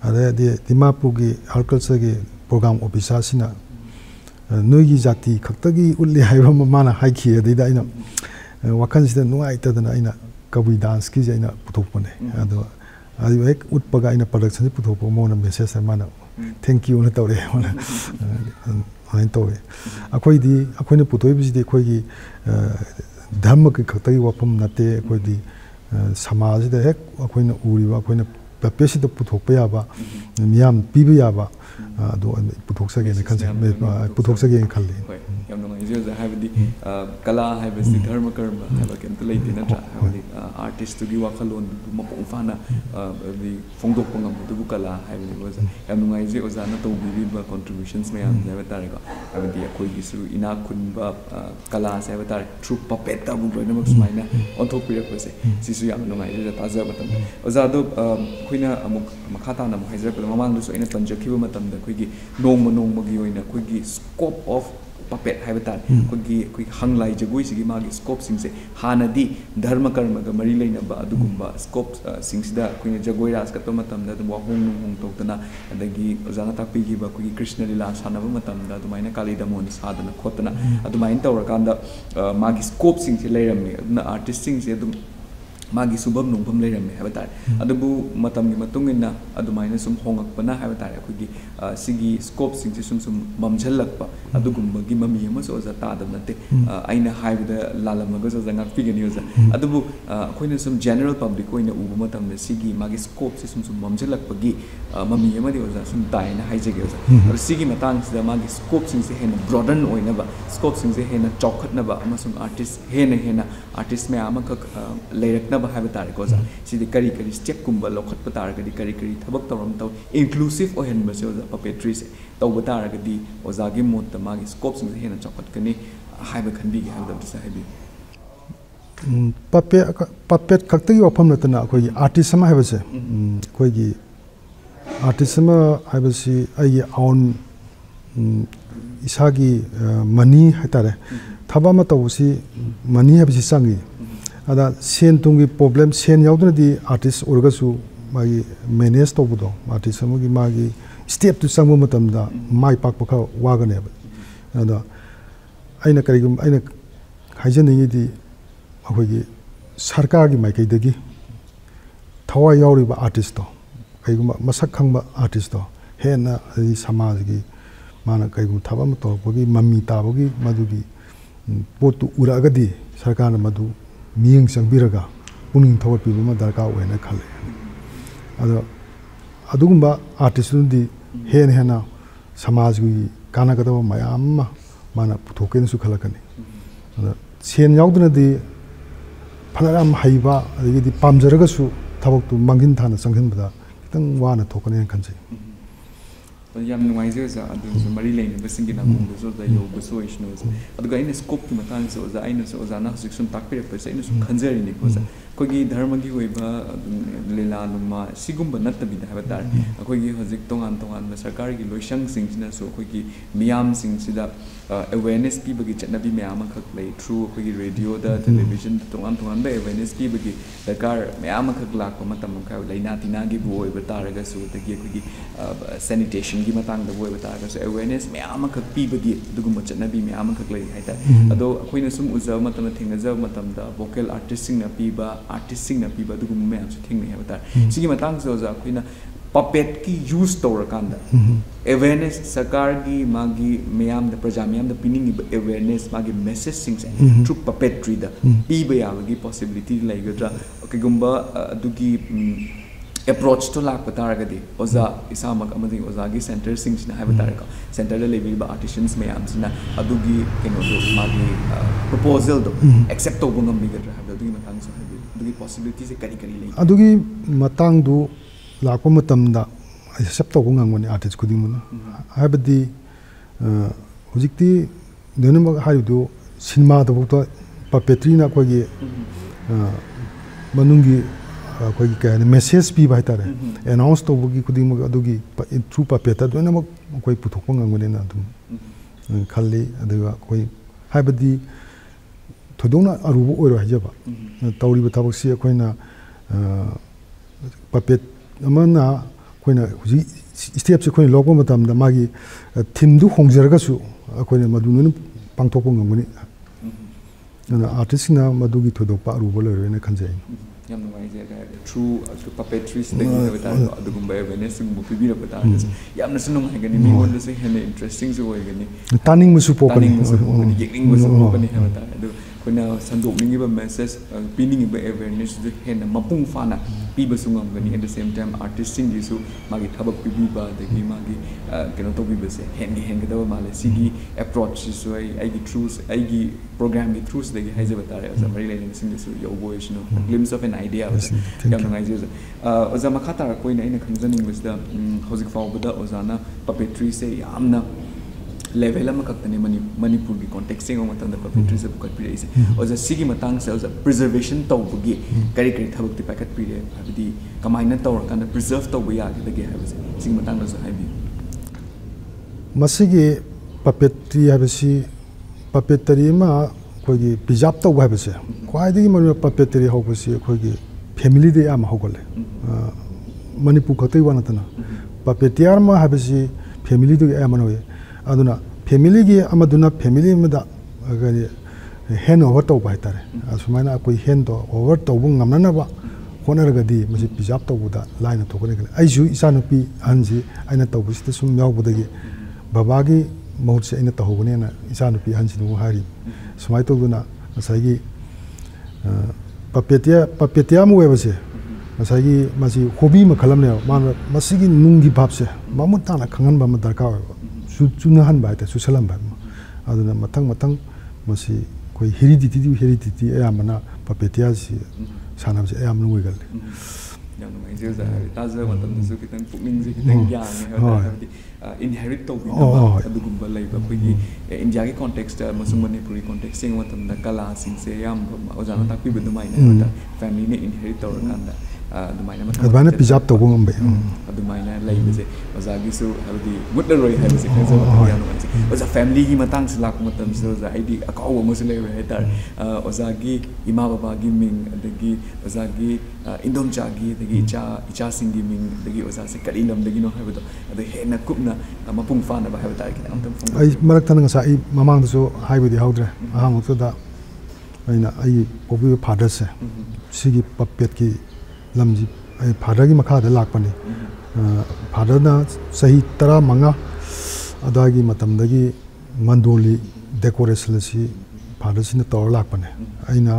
अदे दिमापुर की आर्ट की प्रोग्राम ऑफिसर सिना नोगी जाति खक्तगी उल्ले हाइबा माना हाइखी अदैदा इना वखन सिदा नुआइतदना इना कबुई डांस की जाइना पुथोकपने अदो अदि एक उत्पगा इना प्रोडक्शन पुथोकपो मोना मेसेज माना थैंक यू न तौरे मोना हाइन तौरे अखोइदी अखोइना पुथोइबिसिदि अखोइगी धर्म के खतगी वफम नते अखोइदी समाजदा हेक अखोइना उरिबा अखोइना पपेसिदा पुथोकपा याबा मियाम पीबा याबा अदो पुथोकसगे ने खनसे पुथोकसगे खल्ली याम नुंगाइजे हाबदि कला हाबसि धर्म कर्म हाबा केंत लेति नत्रा हाबदि आर्टिस्ट तुगी वाखलोन मपों फाना दि फोंदोकपा ngam कला हाबदि वजा याम नुंगाइजे ओजाना तौबिबा कंट्रीब्यूशंस मयाम हाबा तारेको हाबदि अखोइगिसु इना खुनबा कला हाबा तारे थ्रू पपेट ताबु लोइनमक सुमाइना अनथोपिरकपसे सिसु याम नुंगाइजे ताजाबतम ओजादो अखोइना अमुक मखाताना हाइजरक ममांगदसु अइना पंजखिबा मतमदा अखोइगी नोंगमगी ओइना अखोइगी स्कोप ऑफ पपेट है कोई हंगलाई जगोई सिगी मागी स्कोप सिंगसे हानदी धर्म कर्म ग मरी लेनबा अदुगुम्बा स्कोप सिंगसिदा कोई जगोई रास कतो मतमदा दम वाहोंग होंग तोतना अदगी ओजाना तापीगिबा कोई कृष्ण लीला सानबा मतमदा दुमाइना काली दमोन सादना खोतना अदुमाइन तौरकांदा मागी स्कोप सिंगसे लेरमे अदुना आर्टिस्ट सिंगसे अदुम मागी सुबम नुंगफम लेरमे है बतारे अदुबु मतमगी मतुंगिना अदुमाइना सुम होंगकपना है बतारे अखोगी सिगी स्कोप सिंगसे सुम ममझलकपा अदुगुम्बगी ममी अमसो ओजा तादब नते आइना हाइबदा लालमगा जो जंगा पिगनि ओजा अदुबु अखोइना सुम जनरल पब्लिक ओइना उबु मतमदा सिगी मागी स्कोप से सुम ममझलकपगी ममी अमदि ओजा सुम ताइना हाइजेगे ओजा अर सिगी मतंग सिदा मागी स्कोप सिंगसे हेना ब्रॉडन ओइनाबा स्कोप सिंगसे हेना चौखटनबा अमसुम आर्टिस्ट हेना आर्टिस्ट में आमखक लेरकना है तारेको ओजा सिदि करी करी स्टेप कुंबा लौखटपा तारगदि करी करी थबक तौरम तौ इंक्लूसिव ओहनबसे ओजा पपेट्री से तौबा तारगदि ओजागी मोत मागी स्कोप सिंग हेना चौखटकनी हाइबा खंबीगे हाइबदबसे हाइबि पपेट खक्तगी वफम नतना अखोई आर्टिस्ट अमा हाइबसे अखोई आर्टिस्ट अमा हाइबसी आई ऑन इसागी मनी हाइतारे thaba ma tawsi mani ha bi sangi ada sen tungi problem sen yaudna di artist orga su magi manage to budo artist amagi magi step to sangmo matam da mai pak pakha waga ne ada aina karigum aina haijan ni di akhoi sarkar gi mai kai dagi thawai yauri ba artist to kaigum masak khangba artist to hena samaj gi mana kaigum thaba ma to bagi mami ta bagi madugi potu uraga di sarkar na madu miyeng sangbiraga puning thawat pi ma darka oina khale adugumba artist di hen hena samaj gi kana kada mayam mana puthoken su khalakani sen yaudna di phanaram haiba adi di pamjaraga su thabak tu mangin thana sanghin bada kitang wana thokane khanjai yam nuwaise za adu so mari lein besing gina mung so da yo beso ishno so adu ga ina scope ki matang so za ina so za na section takpire pa sa ina so khanjari ni ko za ko gi dharma gi oiba lela numa sigumba nattabi da habatar ko gi hojik tongan tongan ba sarkar gi loisang sing sina so ko gi miyam sing sida awareness pi bagi chatnabi miyam khak lei through ko gi radio da television tongan tongan ba awareness pi bagi sarkar miyam khak lak pa matam ka leina tina gi bo oiba taraga so ta gi ko gi sanitation gi matang da bo oiba taraga so awareness miyam khak pi bagi dugum chatnabi miyam khak lei haita ado akoina sum uza matam thinga za matam da vocal artist sing na pi ba artist sing na piba du gumme am thing ne habatar sigi matang so za khoina puppet ki use to rakanda awareness sarkar gi magi meyam da praja meyam da pining awareness magi message sing through puppetry da piba ya gi possibility laigadra okay gumba dugi approach to lak pataraga di oza isamak amadi oza gi center sing sina habatar ka center le level ba artisans meyam sina adugi keno do magi proposal do accept to bungam bigadra habda dugi matang so possibilities kari kari lei adugi matang du lakpa matam da accept to ngangone artist kuding mun habdi hujikti denuma haidu cinema da bukto puppetry na ko gi manungi ko gi ka message pi bai tare announce to bugi kuding adugi through puppet da na ko puthok ngangone na dum khalli aduga ko habdi थोदोना अरुबो ओरो हजबा तौरिबा थबकसी अखोइना puppet अमना अखोइना हुजी step से अखोइना लोगो मतमदा मागी theme दु होंजरगासु अखोइना मदुनु पांथोको ngमगनि ना artist ना मदुगी थोदोपा अरुबो लरेना खंजाइ yam nuwaise ga through puppetry sting da adugumba awareness mu pibira pata yam na sunung ha gani mi wonda se hene interesting so hoy gani turning musu popani yekring musu popani ha ta adu kuna sandok ningi ba message pining ba awareness de hena mapung fana piba sungam gani at the same time artisting gisu magi thabak pibi ba de gi magi keno to bi se hengi hengi da male sigi approach so ai gi truth ai gi program gi truth de gi haize batare as a very learning sing so yo voice no glimpse of an idea yam nuwaise oza makhata koina ina khanjaning was da hojik fawbada ozana puppetry se yamna level ama kaktane manipur gi context sing ma tanda puppetry se bukat pire ise oza sigi matang se oza preservation tawbugi kari kari thabuk ti pakat pire habidi kamaina tawra kana preserve tawbu ya gi habase sigi matang da habi masigi puppetry habasi puppetry ma kogi preserve tawbu habase kwai manu puppetry hobasi kogi family de am hogole manipur khatai wanatana puppetier ma habasi family de am no aduna family gi amaduna family mada agari hand over to bai tare asumana koi hand to over to bung ngamna ba honaraga di masi pijap to buda line to kone ai ju isanu pi anji aina to busta sum yaw budagi baba gi mahut se aina to hobune na isanu pi anji nu hari sumai to duna asagi papetia mu webase asagi masi hobby ma khalam ne ma masigi nungi bapse mamut ta na khangan ba ma darka chuna han bai ta susalam ba aduna matang matang masi koi heredity ayamana papetia si sanam se ayam nu gal yam mai je za ta za matam su kitang pukning ji kitang yang ne inherit to bi na adugumba lai ba pui india ki context masung manipuri context sing matam da kala sing se yam ozana tak pi bi dumai na family ne inherit to rakanda ꯑꯗꯨꯃꯥꯏꯅ ꯑꯗꯨꯃꯥꯏꯅ ꯄꯤꯖꯥꯞ ꯇꯧꯕ ꯉꯝꯕ ꯑꯗꯨꯃꯥꯏꯅ ꯂꯩꯕꯁꯦ ꯑꯣꯖꯥꯒꯤꯁꯨ ꯍꯥꯏꯕꯗꯤ ꯃꯨꯠꯂꯔꯣꯏ ꯍꯥꯏꯕꯁꯦ ꯈꯪꯖꯕ ꯌꯥꯝ ꯅꯨꯡꯉꯥꯏꯖꯩ ꯑꯣꯖꯥ ꯐꯦꯃꯤꯂꯤꯒꯤ ꯃꯇꯥꯡꯁꯤ ꯂꯥꯛꯄ ꯃꯇꯝꯁꯤꯗ ꯑꯣꯖꯥ ꯑꯩꯗꯤ ꯑꯀꯥꯎꯕ ꯑꯃꯁꯨ ꯂꯩꯔꯣꯏ ꯍꯥꯏꯇꯥꯔꯦ ꯑꯣꯖꯥꯒꯤ ꯏꯃꯥ ꯕꯕꯥꯒꯤ ꯃꯤꯡ ꯑꯗꯒꯤ ꯑꯣꯖꯥꯒꯤ ꯏꯟꯗꯣꯝꯆꯥꯒꯤ ꯑꯗꯒꯤ ꯏꯆꯥꯁꯤꯡꯒꯤ ꯃꯤꯡ ꯑꯗꯒꯤ ꯑꯣꯖꯥꯁꯦ ꯀꯔꯤ ꯂꯝꯗꯒꯤꯅꯣ ꯍꯥꯏꯕꯗꯣ ꯑꯗꯣ ꯍꯦꯟꯅ ꯀꯨꯞꯅ ꯃꯄꯨꯡ ꯐꯥꯅꯕ ꯍꯥꯏꯕ ꯇꯥꯔꯦ ꯈꯤꯇꯪ ꯑꯃꯇꯪ ꯐꯣꯡꯗꯣꯛꯄꯤꯌꯨ ꯑꯩ ꯃꯔꯛꯇꯅ ꯉꯁꯥꯏ ꯑꯩ ꯃꯃꯥꯡꯗꯁꯨ ꯍꯥꯏꯕꯗꯤ ꯍꯧꯗ꯭ꯔꯦ ꯑꯍꯥꯟꯕꯗꯨꯗ ꯑꯩꯅ ꯑꯩꯒꯤ ꯄꯣꯛꯄꯤꯕ ꯐꯥꯗꯔꯁꯦ ꯁꯤꯒꯤ ꯄꯄꯦꯠꯀꯤ ꯂꯝꯁꯤ ꯑꯩ ꯐꯥꯗꯔꯒꯤ ꯃꯈꯥꯗ ꯂꯥꯛꯄꯅꯤ ꯐꯥꯗꯔꯅ ꯆꯍꯤ 15 ꯑꯗꯨꯋꯥꯏꯒꯤ ꯃꯇꯝꯗꯒꯤ ꯃꯟꯗꯣꯂꯤ ꯗꯦꯀꯣꯔꯦꯁꯟ ꯑꯁꯤ ꯐꯥꯗꯔꯁꯤꯅ ꯇꯧꯔ ꯂꯥꯛꯄꯅꯦ ꯑꯩꯅ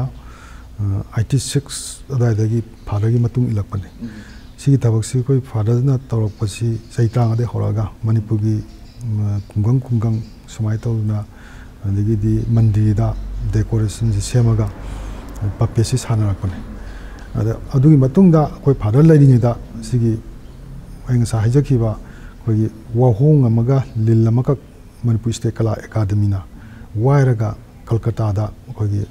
86 ꯑꯗꯨꯋꯥꯏꯗꯒꯤ ꯐꯥꯗꯔꯒꯤ ꯃꯇꯨꯡ ꯏꯜꯂꯛꯄꯅꯦ ꯁꯤꯒꯤ ꯊꯕꯛꯁꯤ ꯑꯩꯈꯣꯏ ꯐꯥꯗꯔꯅ ꯇꯧꯔꯛꯄꯁꯤ ꯆꯍꯤ 30ꯗꯒꯤ ꯍꯧꯔꯒ ꯃꯅꯤꯄꯨꯔꯒꯤ ꯈꯨꯡꯒꯪ ꯁꯨꯃꯥꯏꯅ ꯇꯧꯗꯅ ꯑꯗꯒꯤꯗꯤ ꯃꯟꯗꯤꯔꯗ ꯗꯦꯀꯣꯔꯦꯁꯟꯁꯤ ꯁꯦꯝꯃꯒ ꯄꯄꯦꯠꯁꯤ ꯁꯥꯟꯅꯔꯛꯄꯅꯦ ꯑꯗ ꯑꯗꯨꯒꯤ ꯃꯇꯨꯡꯗ ꯑꯩꯈꯣꯏ ꯐꯥꯗꯔ ꯂꯩꯔꯤꯉꯩꯗ ꯁꯤꯒꯤ ꯑꯩ ꯉꯁꯥꯏ ꯍꯥꯏꯖꯈꯤꯕ ꯑꯩꯈꯣꯏꯒꯤ ꯋꯥꯍꯣꯡ ꯑꯃꯒ ꯂꯤꯜ ꯑꯃꯈꯛ ꯃꯅꯤꯄꯨꯔ ꯁ꯭ꯇꯦꯠ ꯀꯂꯥ ꯑꯦꯀꯥꯗꯃꯤꯅ ꯋꯥꯏꯔꯒ ꯀꯜꯀꯇꯥꯗ ꯑꯩꯈꯣꯏꯒꯤ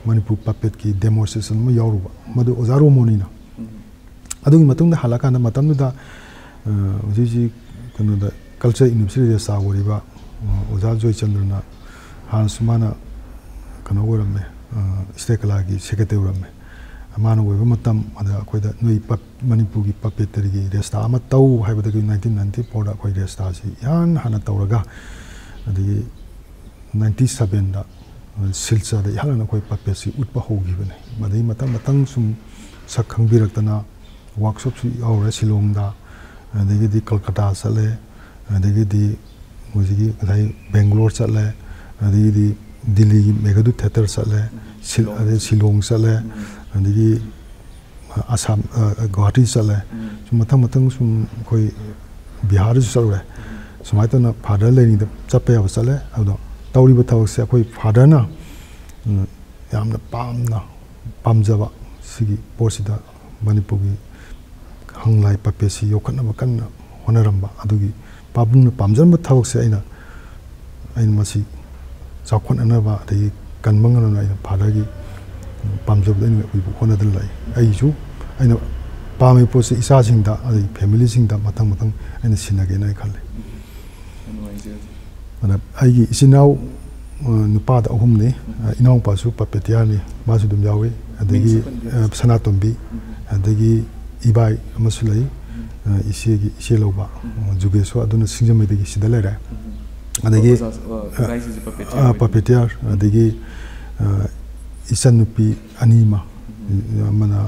ꯃꯅꯤꯄꯨꯔ ꯄꯄꯦꯠꯀꯤ ꯗꯦꯃꯣꯟꯁꯇ꯭ꯔꯦꯁꯟ ꯑꯃ ꯌꯥꯎꯔꯨꯕ ꯃꯗꯨ ꯑꯣꯖꯥ ꯔꯣꯃꯣꯅꯤꯅ ꯑꯗꯨꯒꯤ ꯃꯇꯨꯡꯗ ꯍꯜꯂꯛꯀꯥꯟꯗ ꯃꯇꯝꯗꯨꯗ ꯍꯧꯖꯤꯛ ꯍꯧꯖꯤꯛ ꯀꯩꯅꯣꯗ ꯀꯜꯆꯔ ꯌꯨꯅꯤꯚꯔꯁꯤꯇꯤ ꯔꯦꯖꯤꯁꯇ꯭ꯔꯥꯔ ꯑꯣꯏꯔꯤꯕ ꯑꯣꯖꯥ ꯖꯣꯏꯆꯟꯗ꯭ꯔꯅ ꯍꯥꯟꯅꯁꯨ ꯃꯥꯅ ꯀꯩꯅꯣ ꯑꯣꯏꯔꯝꯃꯦ ꯁ꯭ꯇꯦꯠ ꯀꯂꯥꯒꯤ ꯁꯦꯀ꯭ꯔꯦꯇꯔꯤ ꯑꯣꯏꯔꯝꯃꯦ ꯃꯥꯅ ꯑꯣꯏꯕ ꯃꯇꯝ ꯑꯗ ꯑꯩꯈꯣꯏꯗ ꯅꯣꯏ ꯃꯅꯤꯄꯨꯔꯒꯤ ꯄꯄꯦꯇꯔꯤꯒꯤ ꯔꯦꯖꯤꯁꯇ꯭ꯔꯥꯔ ꯑꯃ ꯇꯧ ꯍꯥꯏꯕꯗꯒꯤ 1994ꯗ ꯑꯩꯈꯣꯏ ꯔꯦꯖꯤꯁꯇ꯭ꯔꯥꯔꯁꯤ ꯏꯍꯥꯟ ꯍꯥꯟꯅ ꯇꯧꯔꯒ ꯑꯗꯒꯤ 97ꯗ ꯁꯤꯜꯆꯔꯗ ꯏꯍꯥꯟ ꯍꯥꯟꯅ ꯑꯩꯈꯣꯏ ꯄꯄꯦꯠꯁꯤ ꯎꯠꯄ ꯍꯧꯈꯤꯕꯅꯦ ꯃꯗꯒꯤ ꯃꯊꯪ ꯁꯨꯝ ꯁꯛ ꯈꯪꯕꯤꯔꯛꯇꯅ ꯋꯥꯔꯛꯁꯣꯞꯁꯨ ꯌꯥꯎꯔꯦ ꯁꯤꯂꯣꯡꯗ ꯑꯗꯒꯤꯗꯤ ꯀꯜꯀꯇꯥ ꯆꯠꯂꯦ ꯑꯗꯒꯤꯗꯤ ꯍꯧꯖꯤꯛꯀꯤ ꯉꯁꯥꯏ ꯕꯦꯡꯒ꯭ꯂꯣꯔ ꯆꯠꯂꯦ ꯑꯗꯒꯤꯗꯤ ꯗꯤꯜꯂꯤꯒꯤ ꯃꯦꯘꯗꯨꯠ ꯊꯤꯌꯦꯇꯔ ꯆꯠꯂꯦ ꯑꯗꯩ ꯁꯤꯂꯣꯡ ꯆꯠꯂꯦ ꯑꯗꯒꯤ ꯑꯁꯥꯝ ꯒꯨꯋꯥꯍꯥꯇꯤ ꯆꯠꯂꯦ ꯁꯨꯝ ꯃꯊꯪ ꯁꯨꯝ ꯑꯩꯈꯣꯏ ꯕꯤꯍꯥꯔꯗꯁꯨ ꯆꯠꯂꯨꯔꯦ ꯁꯨꯃꯥꯏꯅ ꯇꯧꯅ ꯐꯥꯗꯔ ꯂꯩꯔꯤꯉꯩꯗ ꯆꯠꯄ ꯌꯥꯕ ꯆꯠꯂꯦ ꯑꯗꯣ ꯇꯧꯔꯤꯕ ꯊꯕꯛꯁꯦ ꯑꯩꯈꯣꯏ ꯐꯥꯗꯔꯅ ꯌꯥꯝꯅ ꯄꯥꯝꯖꯕ ꯁꯤꯒꯤ ꯄꯣꯠꯁꯤꯗ ꯃꯅꯤꯄꯨꯔꯒꯤ ꯍꯪꯂꯥꯏ ꯄꯄꯦꯠꯁꯤ ꯌꯣꯛꯈꯠꯅꯕ ꯀꯟꯅ ꯍꯣꯠꯅꯔꯝꯕ ꯑꯗꯨꯒꯤ ꯄꯥꯕꯨꯡꯅ ꯄꯥꯝꯖꯔꯝꯕ ꯊꯕꯛꯁꯦ ꯑꯩꯅ ꯃꯁꯤ ꯆꯥꯎꯈꯠꯅꯅꯕ ꯑꯗꯒꯤ ꯀꯟꯕ ꯉꯝꯅꯕ ꯑꯩꯅ ꯐꯥꯗꯔꯒꯤ ꯄꯥꯝꯖꯕꯗ ꯑꯩꯅ ꯑꯩꯈꯣꯏꯕꯨ ꯍꯣꯠꯅꯗꯨꯅ ꯂꯥꯛꯏ ꯑꯩꯁꯨ ꯑꯩꯅ ꯄꯥꯝꯃꯤꯕ ꯄꯣꯠꯁꯤ ꯏꯆꯥꯁꯤꯡꯗ ꯑꯗꯒꯤ ꯐꯦꯃꯤꯂꯤꯁꯤꯡꯗ ꯃꯊꯪ ꯑꯩꯅ ꯁꯤꯟꯅꯒꯦꯅ ꯑꯩ ꯈꯜꯂꯤ ꯑꯗ ꯑꯩꯒꯤ ꯏꯆꯤꯟ ꯏꯅꯥꯎ ꯅꯨꯄꯥꯗ 3ꯅꯤ ꯏꯅꯥꯎꯄꯥꯁꯨ ꯄꯄꯦꯇꯤꯌꯥꯔꯅꯤ ꯃꯥꯁꯨ ꯑꯗꯨꯝ ꯌꯥꯎꯏ ꯑꯗꯒꯤ ꯁꯅꯥꯇꯣꯝꯕꯤ ꯑꯗꯒꯤ ꯏꯕꯥꯏ ꯑꯃꯁꯨ ꯂꯩ ꯏꯆꯦ ꯂꯧꯕ ꯖꯨꯒꯦꯁꯨ ꯑꯗꯨꯅ ꯁꯤꯡꯖꯃꯩꯗꯒꯤ ꯁꯤꯗ ꯂꯩꯔꯦ ꯑꯗꯒꯤ ꯄꯄꯦꯇꯤꯌꯥꯔ ꯑꯗꯒꯤ ꯏꯆꯟꯅꯨꯄꯤ 2 ꯑꯃꯅ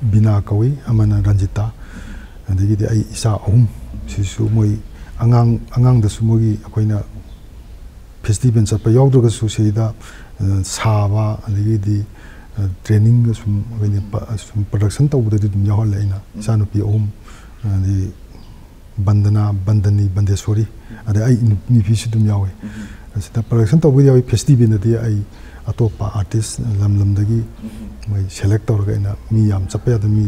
ꯕꯤꯅꯥ ꯀꯧꯏ ꯑꯃꯅ ꯔꯟꯖꯤꯇꯥ ꯑꯗꯒꯤꯗꯤ ꯑꯩ ꯏꯆꯥ 3 ꯁꯤꯁꯨ ꯃꯣꯏ ꯑꯉꯥꯡꯗꯁꯨ ꯃꯣꯏꯒꯤ ꯑꯩꯈꯣꯏꯅ ꯐꯦꯁꯇꯤꯚꯦꯜ ꯆꯠꯄ ꯌꯥꯎꯗ꯭ꯔꯒꯁꯨ ꯁꯤꯗ ꯁꯥꯕ ꯑꯗꯒꯤꯗꯤ ꯇ꯭ꯔꯦꯅꯤꯡꯒ ꯁꯨꯝ ꯑꯩꯈꯣꯏꯅ ꯁꯨꯝ ꯄ꯭ꯔꯗꯛꯁꯟ ꯇꯧꯕꯗꯗꯤ ꯑꯗꯨꯝ ꯌꯥꯎꯍꯜꯂꯦ ꯑꯩꯅ ꯏꯆꯥꯅꯨꯄꯤ 3 ꯑꯗꯒꯤ ꯕꯟꯗꯦꯁꯣꯔꯤ ꯑꯗꯩ ꯑꯩ ꯅꯨꯄꯤꯁꯨ ꯑꯗꯨꯝ ꯌꯥꯎꯏ ꯑꯁꯤꯗ ꯄ꯭ꯔꯗꯛꯁꯟ ꯇꯧꯕ ꯌꯥꯎꯏ ꯐꯦꯁꯇꯤꯚꯦꯜꯗꯗꯤ ꯑꯩ ꯑꯇꯣꯞꯄ ꯑꯥꯔꯇꯤꯁ ꯂꯝꯗꯒꯤ ꯃꯣꯏ ꯁꯦꯂꯦꯛ ꯇꯧꯔꯒ ꯑꯩꯅ ꯃꯤ ꯌꯥꯝ ꯆꯠꯄ ꯌꯥꯗꯕ ꯃꯤ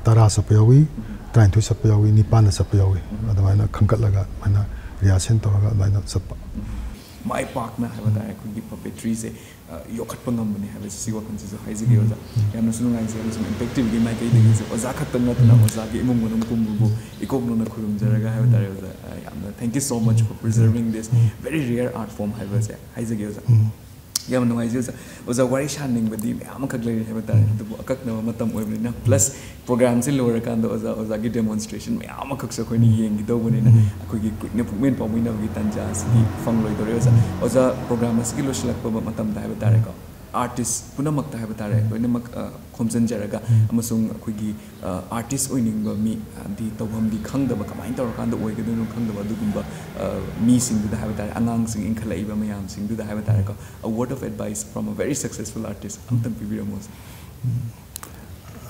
10 ꯆꯠꯄ ꯌꯥꯎꯏ 29 ꯆꯠꯄ ꯌꯥꯎꯏ 9 ꯆꯠꯄ ꯌꯥꯎꯏ ꯑꯗꯨꯃꯥꯏꯅ ꯈꯟꯒꯠꯂꯒ ꯑꯗꯨꯃꯥꯏꯅ ꯔꯤꯍꯥꯔꯁꯦꯜ ꯇꯧꯔꯒ ꯑꯗꯨꯃꯥꯏꯅ ꯆꯠꯄ ꯃꯥꯏ ꯄꯥꯛꯅ ꯍꯥꯏꯕ ꯇꯥꯔꯦ ꯑꯩꯈꯣꯏꯒꯤ ꯄꯄꯦꯇ꯭ꯔꯤꯁꯦ ꯌꯣꯛꯈꯠꯄ ꯉꯝꯕꯅꯤ ꯍꯥꯏꯕꯁꯤ ꯁꯤ ꯋꯥꯈꯜꯁꯤꯁꯨ ꯍꯥꯏꯖꯒꯦ ꯑꯣꯖꯥ ꯌꯥꯝꯅꯁꯨ ꯅꯨꯡꯉꯥꯏꯖꯩ ꯑꯃꯁꯨꯡ ꯏꯝꯄꯦꯛꯇꯤꯚꯒꯤ ꯃꯥꯏꯀꯩꯗꯒꯤꯁꯨ ꯑꯣꯖꯥ ꯈꯛꯇꯪ ꯅꯠꯇꯅ ꯑꯣꯖꯥꯒꯤ ꯏꯃꯨꯡ ꯃꯅꯨꯡ ꯄꯨꯝꯕꯕꯨ ꯏꯀꯣꯛꯅꯅ ꯈꯨꯔꯨꯝꯖꯔꯒ ꯍꯥꯏꯕ ꯇꯥꯔꯦ ꯑꯣꯖꯥ ꯌꯥꯝꯅ thank you so much for preserving this very rare art form ꯍꯥꯏꯕꯁꯦ ꯍꯥꯏꯖꯒꯦ ꯑꯣꯖꯥ ꯌꯥꯝ ꯅꯨꯡꯉꯥꯏꯖꯩ ꯑꯣꯖꯥ ꯋꯥꯔꯤ ꯁꯥꯅꯤꯡꯕꯗꯤ ꯃꯌꯥꯝ ꯑꯃꯈꯛ ꯂꯩꯔꯤ ꯍꯥꯏꯕ ꯇꯥꯔꯦ ꯑꯗꯨꯕꯨ ꯑꯀꯛꯅꯕ ꯃꯇꯝ ꯑꯣꯏꯕꯅꯤꯅ ꯄ꯭ꯂꯁ ꯄ꯭ꯔꯣꯒ꯭ꯔꯥꯝꯁꯤ ꯂꯣꯏꯔꯀꯥꯟꯗ ꯑꯣꯖꯥꯒꯤ ꯗꯦꯃꯣꯟꯁꯇ꯭ꯔꯦꯁꯟ ꯃꯌꯥꯝ ꯑꯃꯈꯛꯁꯨ ꯑꯩꯈꯣꯏꯅ ꯌꯦꯡꯈꯤꯗꯧꯕꯅꯤꯅ ꯑꯩꯈꯣꯏꯒꯤ ꯀꯨꯏꯅ ꯄꯨꯛꯃꯦꯟ ꯄꯥꯎꯃꯤꯟꯅꯕꯒꯤ ꯇꯥꯟꯖꯥ ꯑꯁꯤꯗꯤ ꯐꯪꯂꯣꯏꯗꯧꯔꯦ ꯑꯣꯖꯥ ꯄ꯭ꯔꯣꯒ꯭ꯔꯥꯝ ꯑꯁꯤꯒꯤ ꯂꯣꯏꯁꯤꯜꯂꯛꯄ ꯃꯇꯝꯗ ꯍꯥꯏꯕ ꯇꯥꯔꯦꯀꯣ आर्टिस्ट पुनमक्ता है बतारे लोइनमक खोमजनजरगा अमसुंग अखुगी आर्टिस्ट ओइनिंग मी दी तौभम दी खंगदब कमाइन तौरकांद ओइगदनु खंगदब दुगुंबा मी सिंगदुदा है बतारे अंगांग सिंग इंखलाइबा मयाम सिंगदुदा है बतारे को a word of advice from a very successful artist amtam pibiramos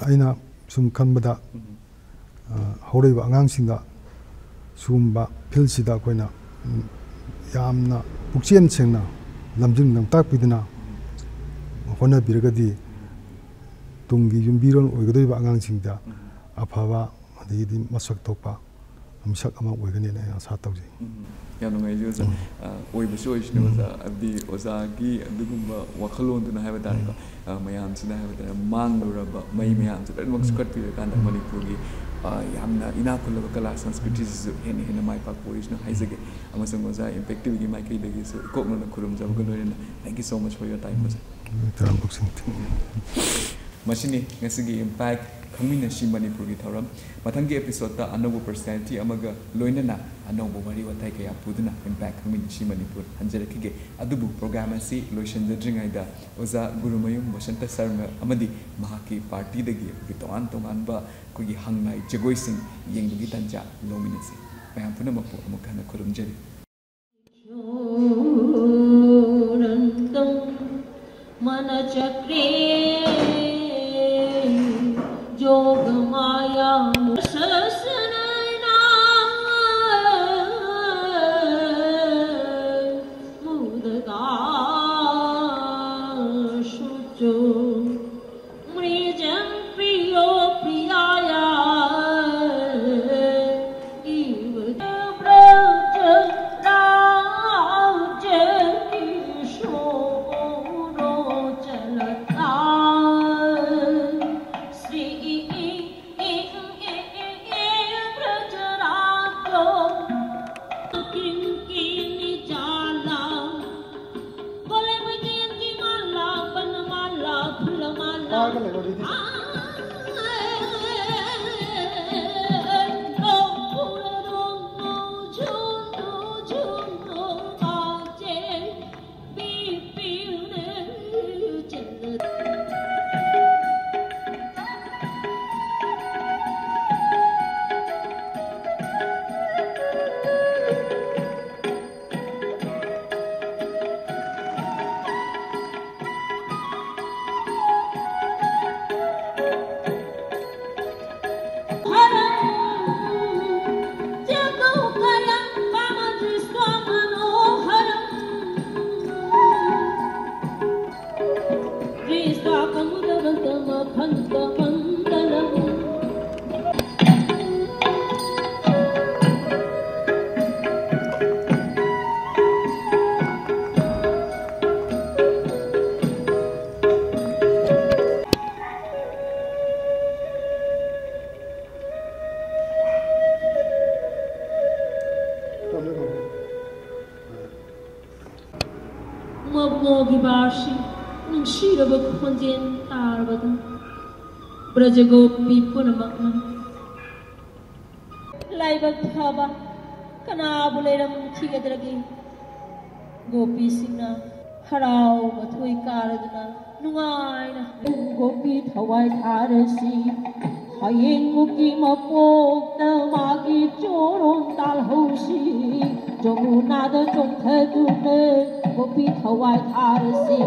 aina sum khanbada horiba angang singa sumba philsida koina yamna pukchen sengna lamjing nam takpidina hona biragadi tungi yumbiron oigadoi ba angang singda afaba adidi masak topa ꯃꯤꯁꯛ ꯑꯃ ꯑꯣꯏꯒꯅꯤꯅ ꯑꯩ ꯑꯁꯥ ꯇꯧꯖꯩ ꯌꯥꯝ ꯅꯨꯡꯉꯥꯏꯖꯩ ꯑꯣꯖꯥ ꯑꯣꯏꯕꯁꯨ ꯑꯣꯏꯁꯤꯅ ꯑꯣꯖꯥ ꯍꯥꯏꯕꯗꯤ ꯑꯣꯖꯥꯒꯤ ꯑꯗꯨꯒꯨꯝꯕ ꯋꯥꯈꯜꯂꯣꯟꯗꯨꯅ ꯍꯥꯏꯕ ꯇꯥꯔꯦꯀꯣ ꯃꯌꯥꯝꯁꯤꯅ ꯍꯥꯏꯕ ꯇꯥꯔꯦ ꯃꯥꯡꯂꯨꯔꯕ ꯃꯩ ꯃꯌꯥꯝꯁꯦ ꯂꯣꯏꯅꯃꯛ ꯁꯨꯈꯠꯄꯤꯔꯀꯥꯟꯗ ꯃꯅꯤꯄꯨꯔꯒꯤ ꯌꯥꯝꯅ ꯏꯅꯥꯛ ꯈꯨꯜꯂꯕ ꯀꯂꯥ ꯁꯪꯁꯀ꯭ꯔꯤꯇꯤꯁꯤꯁꯨ ꯍꯦꯟꯅ ꯍꯦꯟꯅ ꯃꯥꯏ ꯄꯥꯛꯄ ꯑꯣꯏꯁꯤꯅ ꯍꯥꯏꯖꯒꯦ ꯑꯃꯁꯨꯡ ꯑꯣꯖꯥ ꯏꯝꯄꯦꯛ ꯇꯤꯚꯤꯒꯤ ꯃꯥꯏꯀꯩꯗꯒꯤꯁꯨ ꯏꯀꯣꯛꯅꯅ ꯈꯨꯔꯨꯝꯖꯕꯒ ꯂꯣꯏꯅꯅ thank you so much for your time ꯑꯣꯖꯥ ꯃꯁꯤꯅꯤ ꯉꯁꯤꯒꯤ ꯏꯝꯄꯦꯛ ꯈꯪꯃꯤꯟꯅꯁꯤ ꯃꯅꯤꯄꯨꯔꯒꯤ ꯊꯧꯔꯝ ꯃꯊꯪꯒꯤ ꯑꯦꯄꯤꯁꯣꯗꯇ ꯑꯅꯧꯕ ꯄꯔꯁꯅꯦꯂꯤꯇꯤ ꯑꯃꯒ ꯂꯣꯏꯅꯅ ꯑꯅꯧꯕ ꯋꯥꯔꯤ ꯋꯥꯇꯥꯏ ꯀꯌꯥ ꯄꯨꯗꯨꯅ ꯏꯝꯄꯦꯛ ꯈꯪꯃꯤꯟꯅꯁꯤ ꯃꯅꯤꯄꯨꯔ ꯍꯟꯖꯔꯛꯈꯤꯒꯦ ꯑꯗꯨꯕꯨ ꯄ꯭ꯔꯣꯒ꯭ꯔꯥꯝ ꯑꯁꯤ ꯂꯣꯏꯁꯤꯟꯖꯗ꯭ꯔꯤꯉꯩꯗ ꯑꯣꯖꯥ ꯒꯨꯔꯨꯃꯌꯨꯝ ꯕꯁꯟꯇ ꯁꯔꯃ ꯑꯃꯗꯤ ꯃꯍꯥꯛꯀꯤ ꯄꯥꯔꯇꯤꯗꯒꯤ ꯑꯩꯈꯣꯏꯒꯤ ꯇꯣꯉꯥꯟ ꯇꯣꯉꯥꯟꯕ ꯑꯩꯈꯣꯏꯒꯤ ꯍꯪꯂꯥꯏ ꯖꯒꯣꯏꯁꯤꯡ ꯌꯦꯡꯕꯒꯤ ꯇꯥꯟꯖꯥ ꯂꯧꯃꯤꯟꯅꯁꯤ ꯃꯌꯥꯝ ꯄꯨꯝꯅꯃꯛꯄꯨ ꯑꯃꯨꯛ ꯍꯟꯅ ꯈꯨꯔꯨꯝꯖꯔꯤ मनचक्रे जोगमायां ससनना मुदगा शुचो मृजं प्रियो प्रियाया इव ब्रज राज किशोरो चलता श्री ब्रज राजो किंकिनी जाला बोले Jayanti Mala बनमाला फूलमाला Mogi bashi, ningshira bakunjen tarbada, brajagopi punamakna. Laiba thaba, kanabuleram thigadragi, gopi singna, harau mathui karadana, nungaina, gopi thawai tharasi, hayeng muki mapokta magi choron talhosi, jomunada chongthadune, gopi thawai tharasi.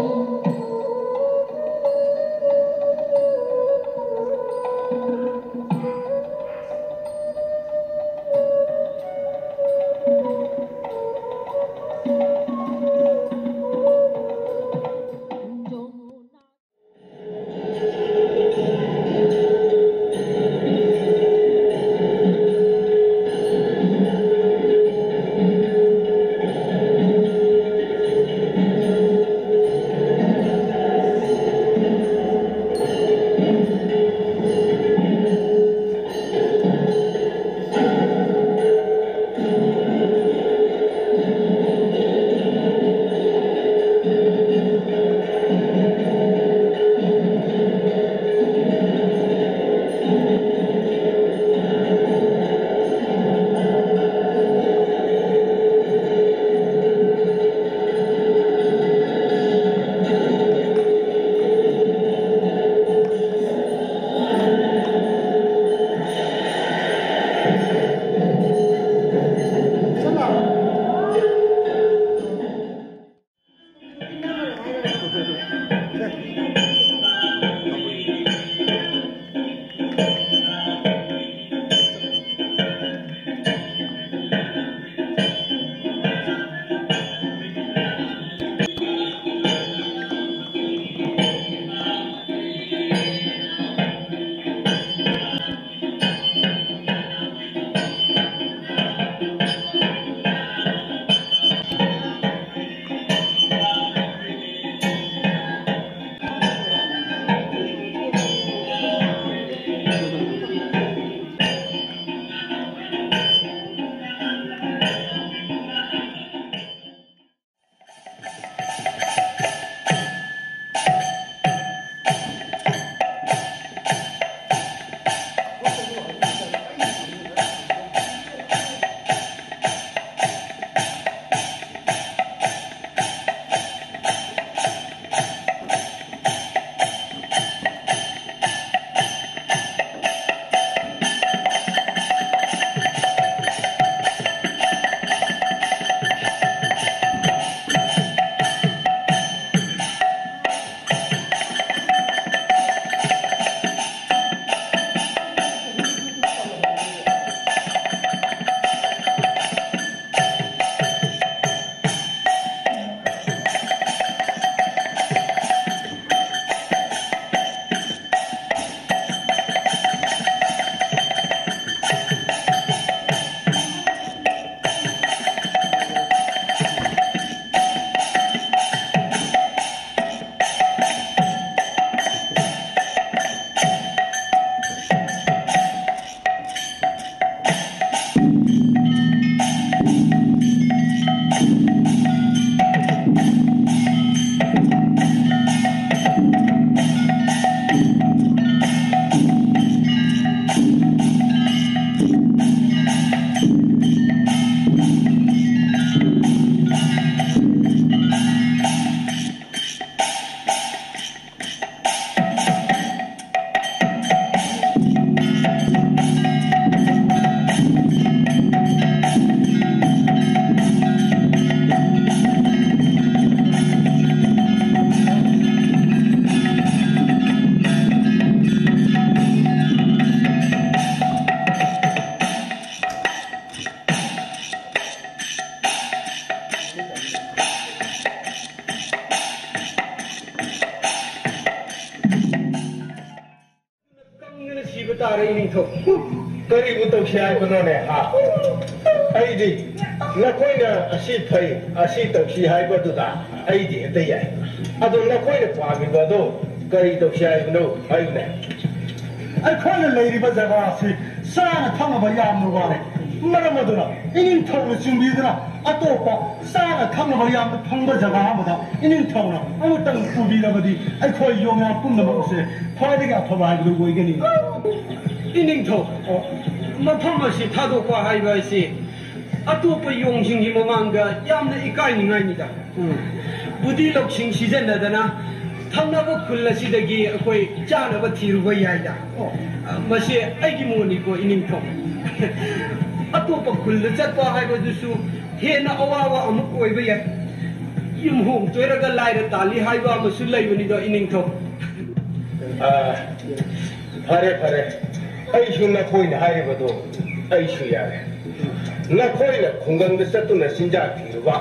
तारे नहीं थो करीब तो शायद बनोने हाँ आई दी न कोई ना असी तो शायद बदुदा आई दी है तैयार अदो न कोई ना पावी बदो करीब तो शायद बनो आई ने आई कोई ना लेरी बजावा से साना थंग बयाम नुवारे मरम मदुना इनिंग थोड़ चुंबीदना अतोपा साना थंग बयाम थंग जगह मदा इनिंग थोड़ा अमुतंग कुबीरबदी आई कोई योंगा पुनमसे फायदेगा फबाग दुगोइगनी इनिंग थो मफम असी थादोपा हाइबासी अतोपा योंसिंगी ममांगा यामना इकाइनिंगाइनिदा बुदी लोकसिंग सिजनदना थंगनब खुल्लसिदगी अखोई चानब थिरुबा याइदा मसे आइगी मोनिको इनिंग थो अतोपा खुल्ल चटपा हाइबदुसु हेना अवावा अमुक ओइबा याइ युमहोम तोइरगा लाइरा ताली हाइबा अमसु लैबनिदा इनिंग थो फरे फरे अइसु नखोइना हाइबदो अइसु यारे नखोइना खुंगंग चतुना सिंजा थिरुबा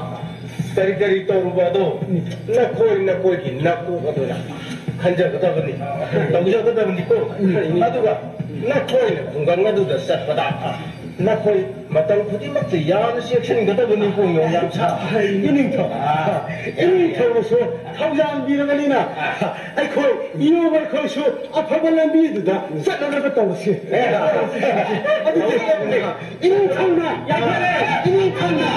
करी करी तौरुबदो नखोइ की नकु अदुना खंजगदबनी तौजगदबनी को अदुगा नखोइना खुंगंग अदुदा चटपदा नखोइ मतम खुदिमक यान सेक्शन गदबनी को याम सा इनिंग थो सो थौजान बिरगनिना अखोइ इयो बखोसु अफबल लंबीदुदा चटनगा तौसे इनिंग थौना इनिंग थौना